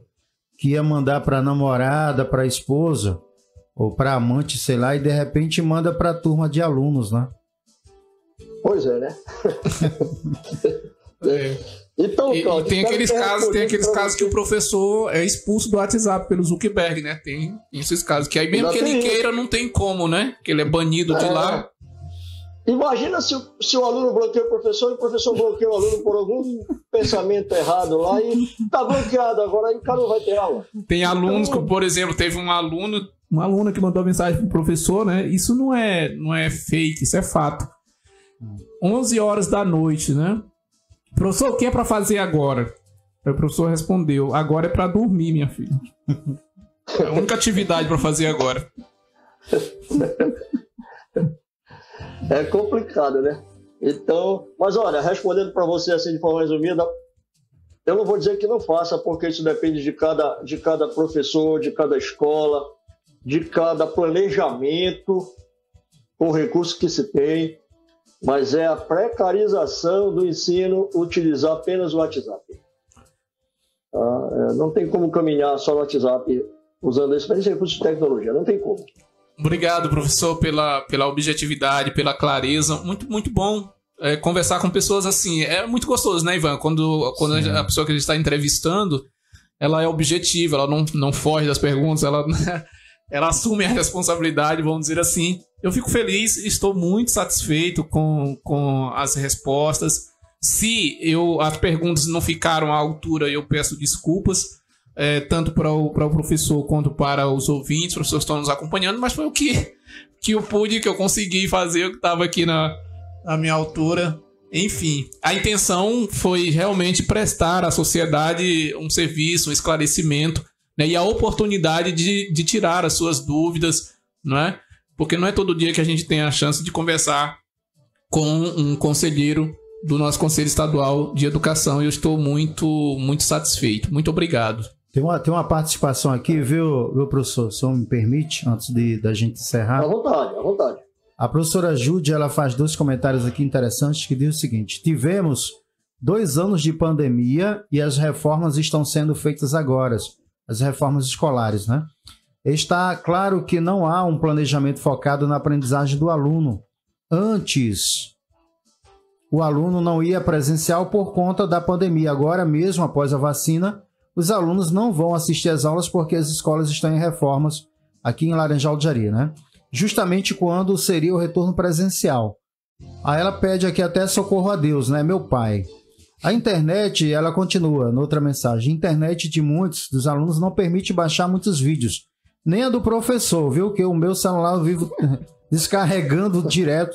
que ia mandar para a namorada, para a esposa, ou para amante, sei lá, e de repente manda para a turma de alunos, né? Pois é, né? Então, e tem aqueles casos que o professor é expulso do WhatsApp pelo Zuckerberg, né? Tem esses casos que aí mesmo que ele queira, não tem como, né? Que ele é banido de lá. Imagina se o aluno bloqueia o professor e o professor bloqueia o aluno por algum pensamento errado lá e tá bloqueado agora, aí o cara não vai ter aula. Tem alunos que, por exemplo, teve uma aluna que mandou mensagem pro professor, né? Isso não é fake, isso é fato. 11 horas da noite, né? Professor, o que é pra fazer agora? Aí o professor respondeu, agora é pra dormir, minha filha. É a única atividade pra fazer agora. É complicado, né? Então, mas olha, respondendo para você assim de forma resumida, eu não vou dizer que não faça, porque isso depende de cada professor, de cada escola, de cada planejamento, com o recurso que se tem, mas é a precarização do ensino utilizar apenas o WhatsApp. Não tem como caminhar só no WhatsApp usando esse recurso de tecnologia, não tem como. Obrigado, professor, pela objetividade, pela clareza. Muito, muito bom conversar com pessoas assim. É muito gostoso, né, Ivan? Quando a pessoa que a gente está entrevistando, ela é objetiva, ela não foge das perguntas, ela assume a responsabilidade, vamos dizer assim. Eu fico feliz, estou muito satisfeito com as respostas. Se as perguntas não ficaram à altura, eu peço desculpas. Tanto para o professor quanto para os ouvintes, os professores estão nos acompanhando, mas foi o que eu consegui fazer, que estava aqui na minha altura. Enfim, a intenção foi realmente prestar à sociedade um serviço, um esclarecimento, né, e a oportunidade de tirar as suas dúvidas, não é? Porque não é todo dia que a gente tem a chance de conversar com um conselheiro do nosso Conselho Estadual de Educação, e eu estou muito, muito satisfeito. Muito obrigado. Tem uma participação aqui, viu, professor? Se me permite, antes da gente encerrar. À vontade. A professora Júlia, ela faz 2 comentários aqui interessantes que diz o seguinte: tivemos 2 anos de pandemia e as reformas estão sendo feitas agora, as reformas escolares, né? Está claro que não há um planejamento focado na aprendizagem do aluno. Antes, o aluno não ia presencial por conta da pandemia. Agora mesmo, após a vacina, os alunos não vão assistir às aulas porque as escolas estão em reformas aqui em Laranjal de Jari, né? Justamente quando seria o retorno presencial. Aí ela pede aqui até socorro a Deus, né? Meu pai. A internet, ela continua, noutra mensagem, a internet de muitos dos alunos não permite baixar muitos vídeos. Nem a do professor, viu? Que o meu celular eu vivo descarregando direto.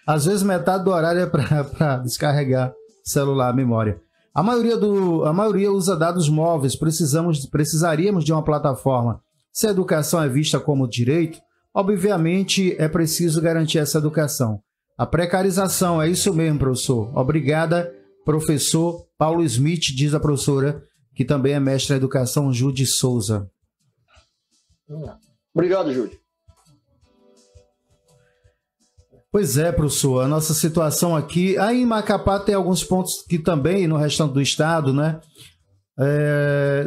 Às vezes metade do horário é para descarregar celular, a memória. A maioria usa dados móveis, precisaríamos de uma plataforma. Se a educação é vista como direito, obviamente é preciso garantir essa educação. A precarização, é isso mesmo, professor. Obrigada, professor Paulo Smith, diz a professora, que também é mestra em educação, Judy Souza. Obrigado, Júlio. Pois é, professor, a nossa situação aqui... Aí em Macapá tem alguns pontos que também, no restante do estado, né?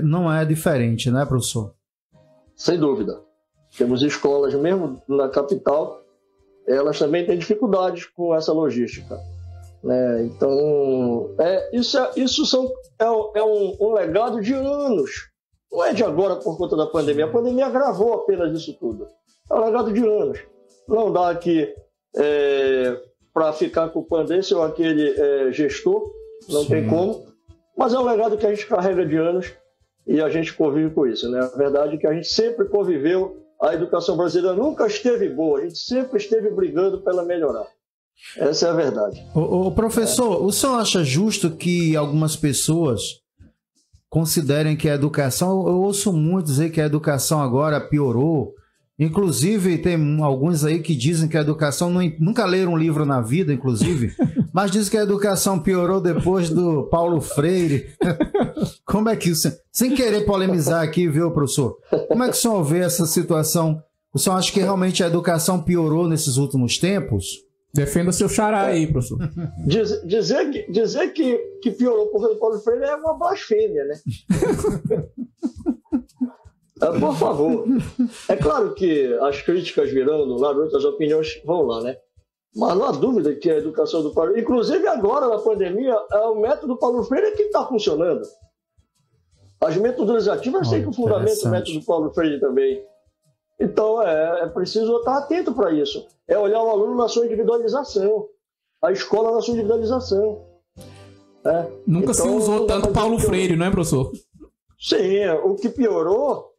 Não é diferente, né, professor? Sem dúvida. Temos escolas, mesmo na capital, elas também têm dificuldades com essa logística. Né? Então, isso é um legado de anos. Não é de agora por conta da pandemia. A pandemia agravou apenas isso tudo. É um legado de anos. Não dá aqui para ficar culpando esse ou aquele gestor, não Sim. tem como. Mas é um legado que a gente carrega de anos e a gente convive com isso. Né? A verdade é que a gente sempre conviveu. A educação brasileira nunca esteve boa. A gente sempre esteve brigando para ela melhorar. Essa é a verdade. O professor, o senhor acha justo que algumas pessoas considerem que a educação... Eu ouço muito dizer que a educação agora piorou. Inclusive, tem alguns aí que dizem que a educação... Nunca leram um livro na vida, inclusive, mas dizem que a educação piorou depois do Paulo Freire. Como é que... Sem querer polemizar aqui, viu, professor? Como é que o senhor vê essa situação? O senhor acha que realmente a educação piorou nesses últimos tempos? Defenda seu xará aí, professor. Dizer que piorou por causa do Paulo Freire é uma blasfêmia, né? Por favor. É claro que as críticas virão do lado, outras opiniões vão lá, né? Mas não há dúvida que a educação do Paulo... Inclusive agora, na pandemia, o método Paulo Freire é que está funcionando. As metodologias ativas, eu sei que o fundamento do método Paulo Freire também. Então, é preciso estar atento para isso. É olhar o aluno na sua individualização. A escola na sua individualização. Nunca se usou tanto Paulo Freire, não é, professor? Sim, o que piorou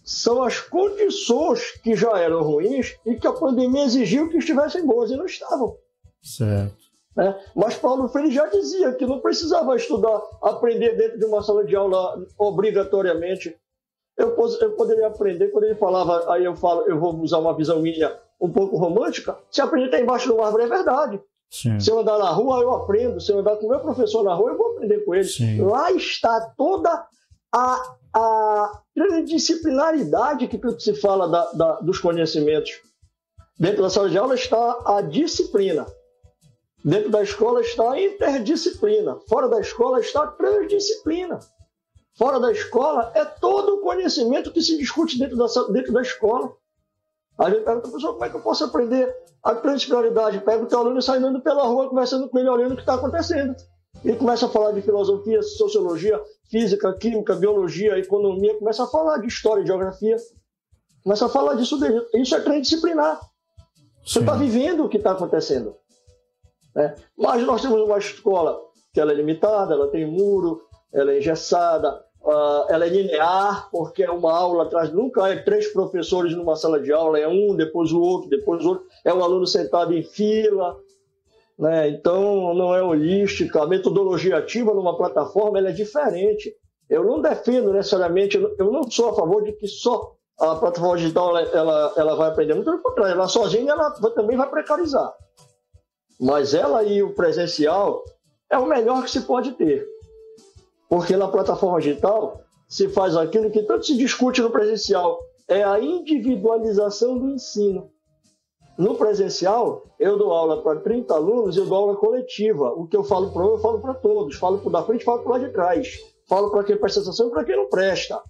são as condições que já eram ruins e que a pandemia exigiu que estivessem boas e não estavam. Certo. Mas Paulo Freire já dizia que não precisava estudar, aprender dentro de uma sala de aula obrigatoriamente. Eu poderia aprender, quando ele falava, aí eu vou usar uma visão minha um pouco romântica, se aprender até embaixo de uma árvore é verdade. Sim. Se eu andar na rua, eu aprendo. Se eu andar com o meu professor na rua, eu vou aprender com ele. Sim. Lá está toda a transdisciplinaridade que se fala dos conhecimentos. Dentro da sala de aula está a disciplina. Dentro da escola está a interdisciplina. Fora da escola está a transdisciplina. Fora da escola é todo o conhecimento que se discute dentro da escola. A gente pergunta, professor, como é que eu posso aprender a transdisciplinaridade? Pega o teu aluno e sai andando pela rua, conversando com ele, olhando o que está acontecendo. Ele começa a falar de filosofia, sociologia, física, química, biologia, economia, começa a falar de história e geografia. Começa a falar disso dele. Isso é transdisciplinar. Você está vivendo o que está acontecendo. Mas nós temos uma escola que ela é limitada, ela tem muro, ela é engessada, ela é linear, porque é uma aula atrás, nunca é 3 professores numa sala de aula, é um, depois o outro, é um aluno sentado em fila, né? Então não é holística. A metodologia ativa numa plataforma ela é diferente. Eu não defendo necessariamente, eu não sou a favor de que só a plataforma digital ela vai aprender, muito pelo contrário, ela sozinha ela também vai precarizar. Mas ela e o presencial é o melhor que se pode ter. Porque na plataforma digital se faz aquilo que tanto se discute no presencial, é a individualização do ensino. No presencial, eu dou aula para 30 alunos e eu dou aula coletiva. O que eu falo para um, eu falo para todos. Falo para da frente, falo para lá de trás. Falo para quem presta atenção e para quem não presta.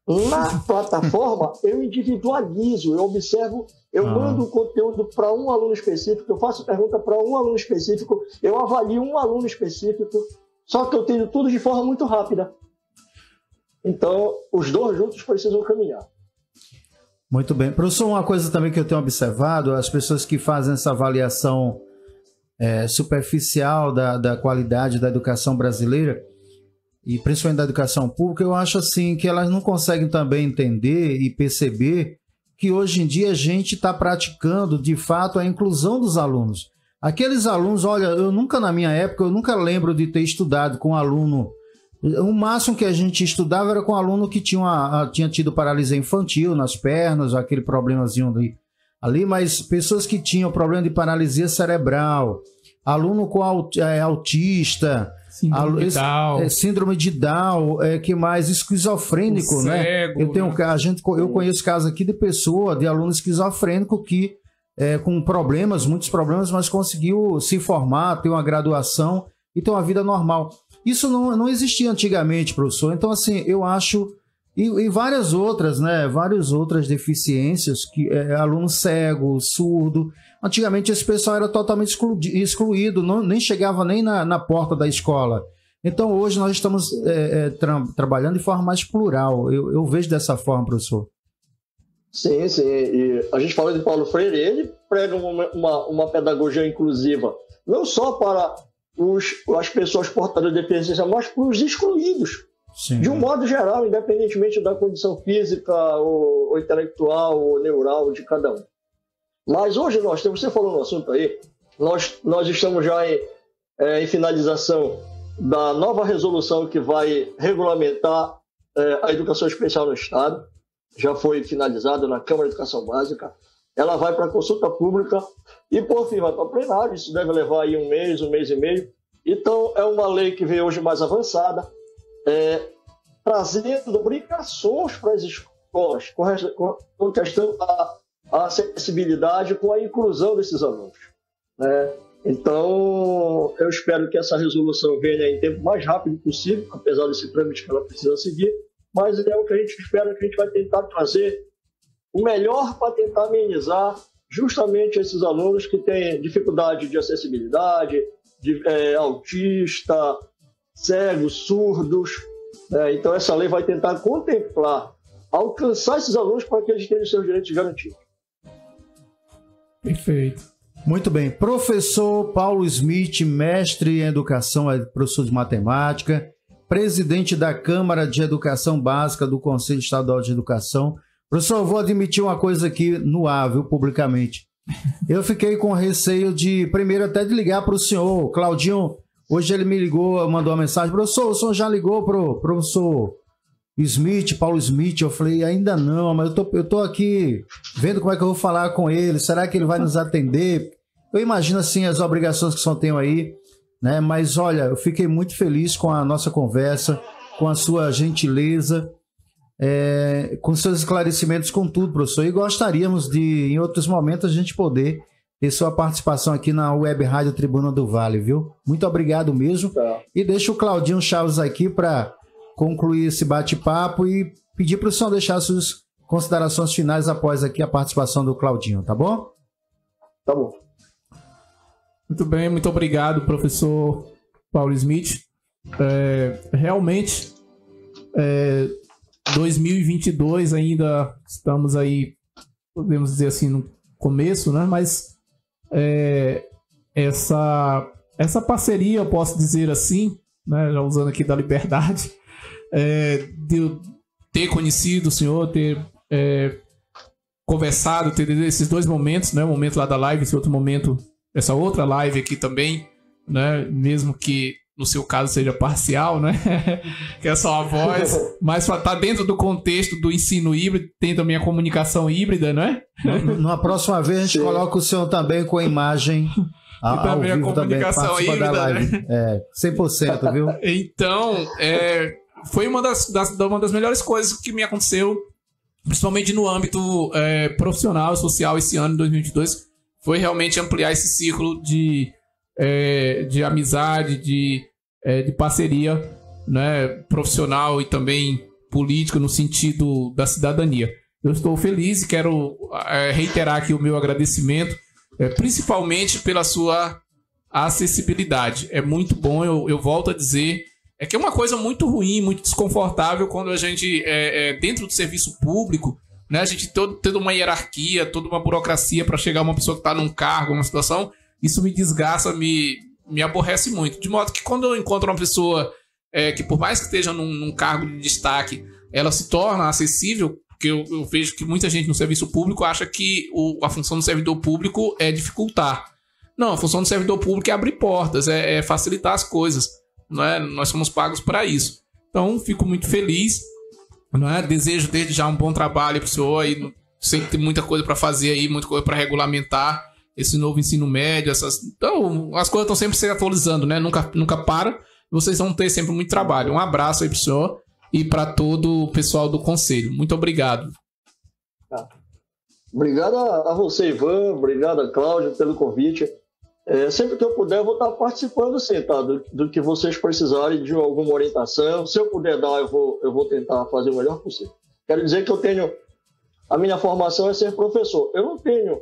Na plataforma, eu individualizo, eu observo, eu mando o conteúdo para um aluno específico, eu faço pergunta para um aluno específico, eu avalio um aluno específico, só que eu tenho tudo de forma muito rápida. Então, os dois juntos precisam caminhar. Muito bem. Professor, uma coisa também que eu tenho observado, as pessoas que fazem essa avaliação superficial da qualidade da educação brasileira, e principalmente da educação pública, eu acho assim que elas não conseguem também entender e perceber que hoje em dia a gente está praticando de fato a inclusão dos alunos. Aqueles alunos, olha, eu nunca na minha época, eu nunca lembro de ter estudado com aluno. O máximo que a gente estudava era com aluno que tinha tido paralisia infantil nas pernas, aquele problemazinho ali, mas pessoas que tinham problema de paralisia cerebral, aluno com autista, síndrome de Down, que mais esquizofrênico, né? Eu conheço casos aqui de aluno esquizofrênico que com muitos problemas, mas conseguiu se formar, ter uma graduação e ter uma vida normal. Isso não existia antigamente, professor. Então, assim, eu acho... E várias outras, né? Várias outras deficiências, que aluno cego, surdo. Antigamente esse pessoal era totalmente excluído, nem chegava nem na porta da escola. Então hoje nós estamos trabalhando de forma mais plural. Eu vejo dessa forma, professor. Sim, sim. E a gente fala de Paulo Freire, ele prega uma pedagogia inclusiva, não só para as pessoas portadoras de deficiência, mas para os excluídos. Sim. De um modo geral, independentemente da condição física, ou intelectual, ou neural de cada um. Mas hoje você falou no assunto aí, nós estamos já em finalização da nova resolução que vai regulamentar a educação especial no Estado. Já foi finalizada na Câmara de Educação Básica. Ela vai para consulta pública e, por fim, vai para plenário. Isso deve levar aí um mês e meio. Então, é uma lei que veio hoje mais avançada, trazendo obrigações para as escolas com questão da acessibilidade, com a inclusão desses alunos, né? Então, eu espero que essa resolução venha em tempo mais rápido possível, apesar desse trâmite que ela precisa seguir, mas é o que a gente espera, que a gente vai tentar trazer o melhor para tentar amenizar justamente esses alunos que têm dificuldade de acessibilidade, autista, cegos, surdos. Então, essa lei vai tentar contemplar, alcançar esses alunos para que eles tenham seus direitos garantidos. Perfeito. Muito bem. Professor Paulo Smith, mestre em educação, professor de matemática, presidente da Câmara de Educação Básica do Conselho Estadual de Educação. Professor, eu vou admitir uma coisa aqui no ar, viu, publicamente. Eu fiquei com receio de, primeiro, até de ligar para o senhor. Claudinho, hoje ele me ligou, mandou uma mensagem. Professor, o senhor já ligou para o professor Smith, Paulo Smith? Eu falei, ainda não, mas eu tô aqui vendo como é que eu vou falar com ele. Será que ele vai nos atender? Eu imagino, assim, as obrigações que o senhor tem aí, né? Mas, olha, eu fiquei muito feliz com a nossa conversa, com a sua gentileza, com seus esclarecimentos, com tudo, professor. E gostaríamos de, em outros momentos, a gente poder ter sua participação aqui na Web Rádio Tribuna do Vale, viu? Muito obrigado mesmo. Tá. E deixa o Claudinho Chaves aqui para concluir esse bate-papo e pedir para o senhor deixar suas considerações finais após aqui a participação do Claudinho, tá bom? Tá bom. Muito bem, muito obrigado, professor Paulo Smith. Realmente, 2022 ainda estamos aí, podemos dizer assim, no começo, né? Mas essa parceria, eu posso dizer assim, né? Já usando aqui da liberdade, de eu ter conhecido o senhor, ter conversado, ter esses dois momentos, né? O momento lá da live, esse outro momento, essa outra live aqui também, né? Mesmo que no seu caso seja parcial, né? Que é só a voz, mas tá dentro do contexto do ensino híbrido, tem também a comunicação híbrida, né? Na próxima vez a gente coloca o senhor também com a imagem ao também vivo, a comunicação também, híbrida, da live. né? 100%, viu? Então, foi uma das melhores coisas que me aconteceu, principalmente no âmbito profissional e social esse ano, em 2022, foi realmente ampliar esse círculo de amizade, de parceria, né, profissional e também política no sentido da cidadania. Eu estou feliz e quero reiterar aqui o meu agradecimento, principalmente pela sua acessibilidade. É muito bom, eu volto a dizer, que é uma coisa muito ruim, muito desconfortável quando a gente, dentro do serviço público, né, a gente tendo uma hierarquia, toda uma burocracia para chegar uma pessoa que está num cargo, uma situação, isso me desgasta, me aborrece muito. De modo que quando eu encontro uma pessoa que por mais que esteja num cargo de destaque, ela se torna acessível, porque eu vejo que muita gente no serviço público acha que a função do servidor público é dificultar. Não, a função do servidor público é abrir portas, é facilitar as coisas. Não é? Nós somos pagos para isso. Então, fico muito feliz. Não é? Desejo desde já um bom trabalho para o senhor. E sempre tem muita coisa para fazer aí, muita coisa para regulamentar esse novo ensino médio. Então, as coisas estão sempre se atualizando, né? Nunca para. Vocês vão ter sempre muito trabalho. Um abraço aí para o senhor e para todo o pessoal do Conselho. Muito obrigado. Obrigado a você, Ivan. Obrigado a Cláudio pelo convite. Sempre que eu puder, eu vou estar participando, sim, tá? Do que vocês precisarem de alguma orientação. Se eu puder dar, eu vou tentar fazer o melhor possível. Quero dizer que a minha formação é ser professor. Eu não tenho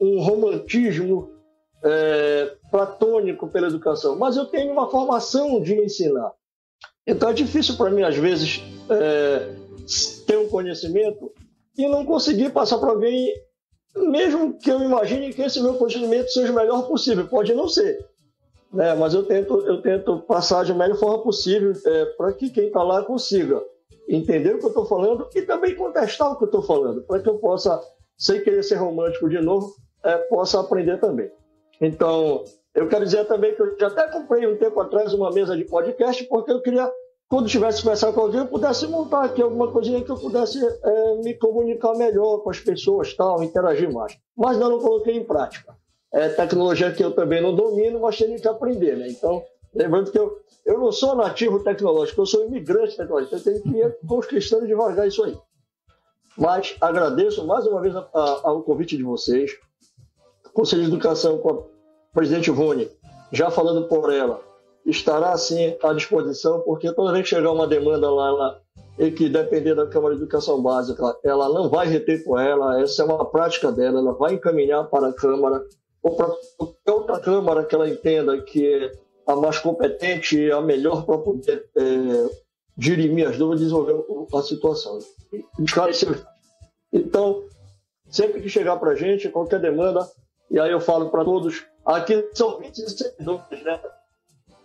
um romantismo platônico pela educação, mas eu tenho uma formação de ensinar. Então é difícil para mim, às vezes, ter um conhecimento e não conseguir passar para alguém, mesmo que eu imagine que esse meu conhecimento seja o melhor possível. Pode não ser, né? Mas eu tento passar de melhor forma possível para que quem está lá consiga entender o que eu estou falando e também contestar o que eu estou falando, para que eu possa, sem querer ser romântico de novo, possa aprender também. Então, eu quero dizer também que eu já até comprei um tempo atrás uma mesa de podcast, porque eu queria, quando tivesse que conversar com alguém, eu pudesse montar aqui alguma coisinha que eu pudesse me comunicar melhor com as pessoas, tal, interagir mais. Mas não coloquei em prática. Tecnologia que eu também não domino, mas tenho que aprender, né? Então, lembrando que eu não sou nativo tecnológico, eu sou imigrante tecnológico, eu tenho que ir conquistando devagar isso aí. Mas agradeço mais uma vez ao convite de vocês. O Conselho de Educação, com a presidente Ivone, já falando por ela, estará sim à disposição, porque toda vez que chegar uma demanda lá, e que depender da Câmara de Educação Básica, ela não vai reter com ela, essa é uma prática dela, ela vai encaminhar para a Câmara ou para qualquer outra Câmara que ela entenda que é a mais competente e a melhor para poder dirimir as dúvidas e desenvolver a situação. Então, sempre que chegar para a gente, qualquer demanda, e aí eu falo para todos, aqui são 26 servidores, né?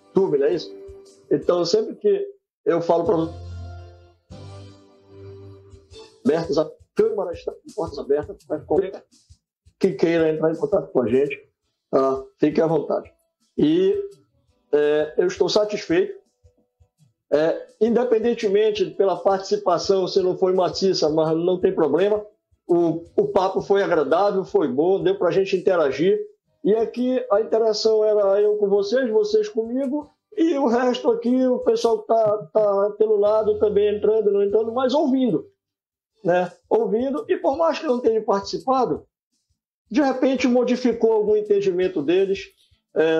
YouTube, não é isso? Então, sempre que eu falo para vocês, a Câmara está com portas abertas para qualquer que queira entrar em contato com a gente, tá? Fique à vontade. E eu estou satisfeito, independentemente pela participação, se não foi maciça, mas não tem problema, o papo foi agradável, foi bom, deu para a gente interagir, e aqui a interação era eu com vocês comigo, e o resto aqui, o pessoal que está pelo lado também entrando, não entrando, mas ouvindo, né? Ouvindo, e por mais que não tenha participado, de repente modificou algum entendimento deles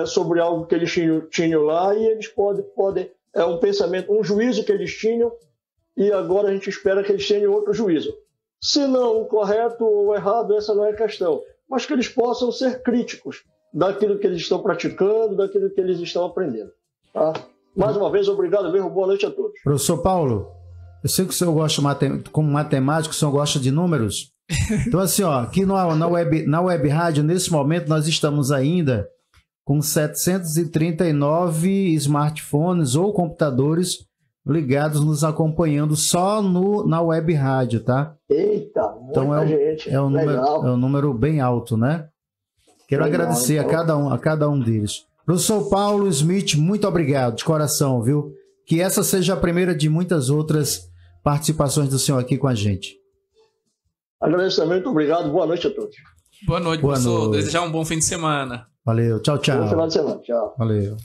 sobre algo que eles tinham lá, e eles podem um pensamento, um juízo que eles tinham, e agora a gente espera que eles tenham outro juízo. Se não correto ou errado, essa não é a questão, mas que eles possam ser críticos daquilo que eles estão praticando, daquilo que eles estão aprendendo. Tá? Mais uma vez, obrigado mesmo, boa noite a todos. Professor Paulo, eu sei que o senhor gosta, como matemático, o senhor gosta de números. Então, assim, ó, aqui na web rádio, nesse momento, nós estamos ainda com 739 smartphones ou computadores ligados, nos acompanhando só na web rádio, tá? Eita, muita gente. É um número bem alto, né? Quero agradecer então a cada um deles. Professor Paulo Smith, muito obrigado, de coração, viu? Que essa seja a primeira de muitas outras participações do senhor aqui com a gente. Agradeço também, muito obrigado. Boa noite a todos. Boa noite, professor. Desejar um bom fim de semana. Valeu, tchau, tchau. Bom final de semana, tchau. Valeu.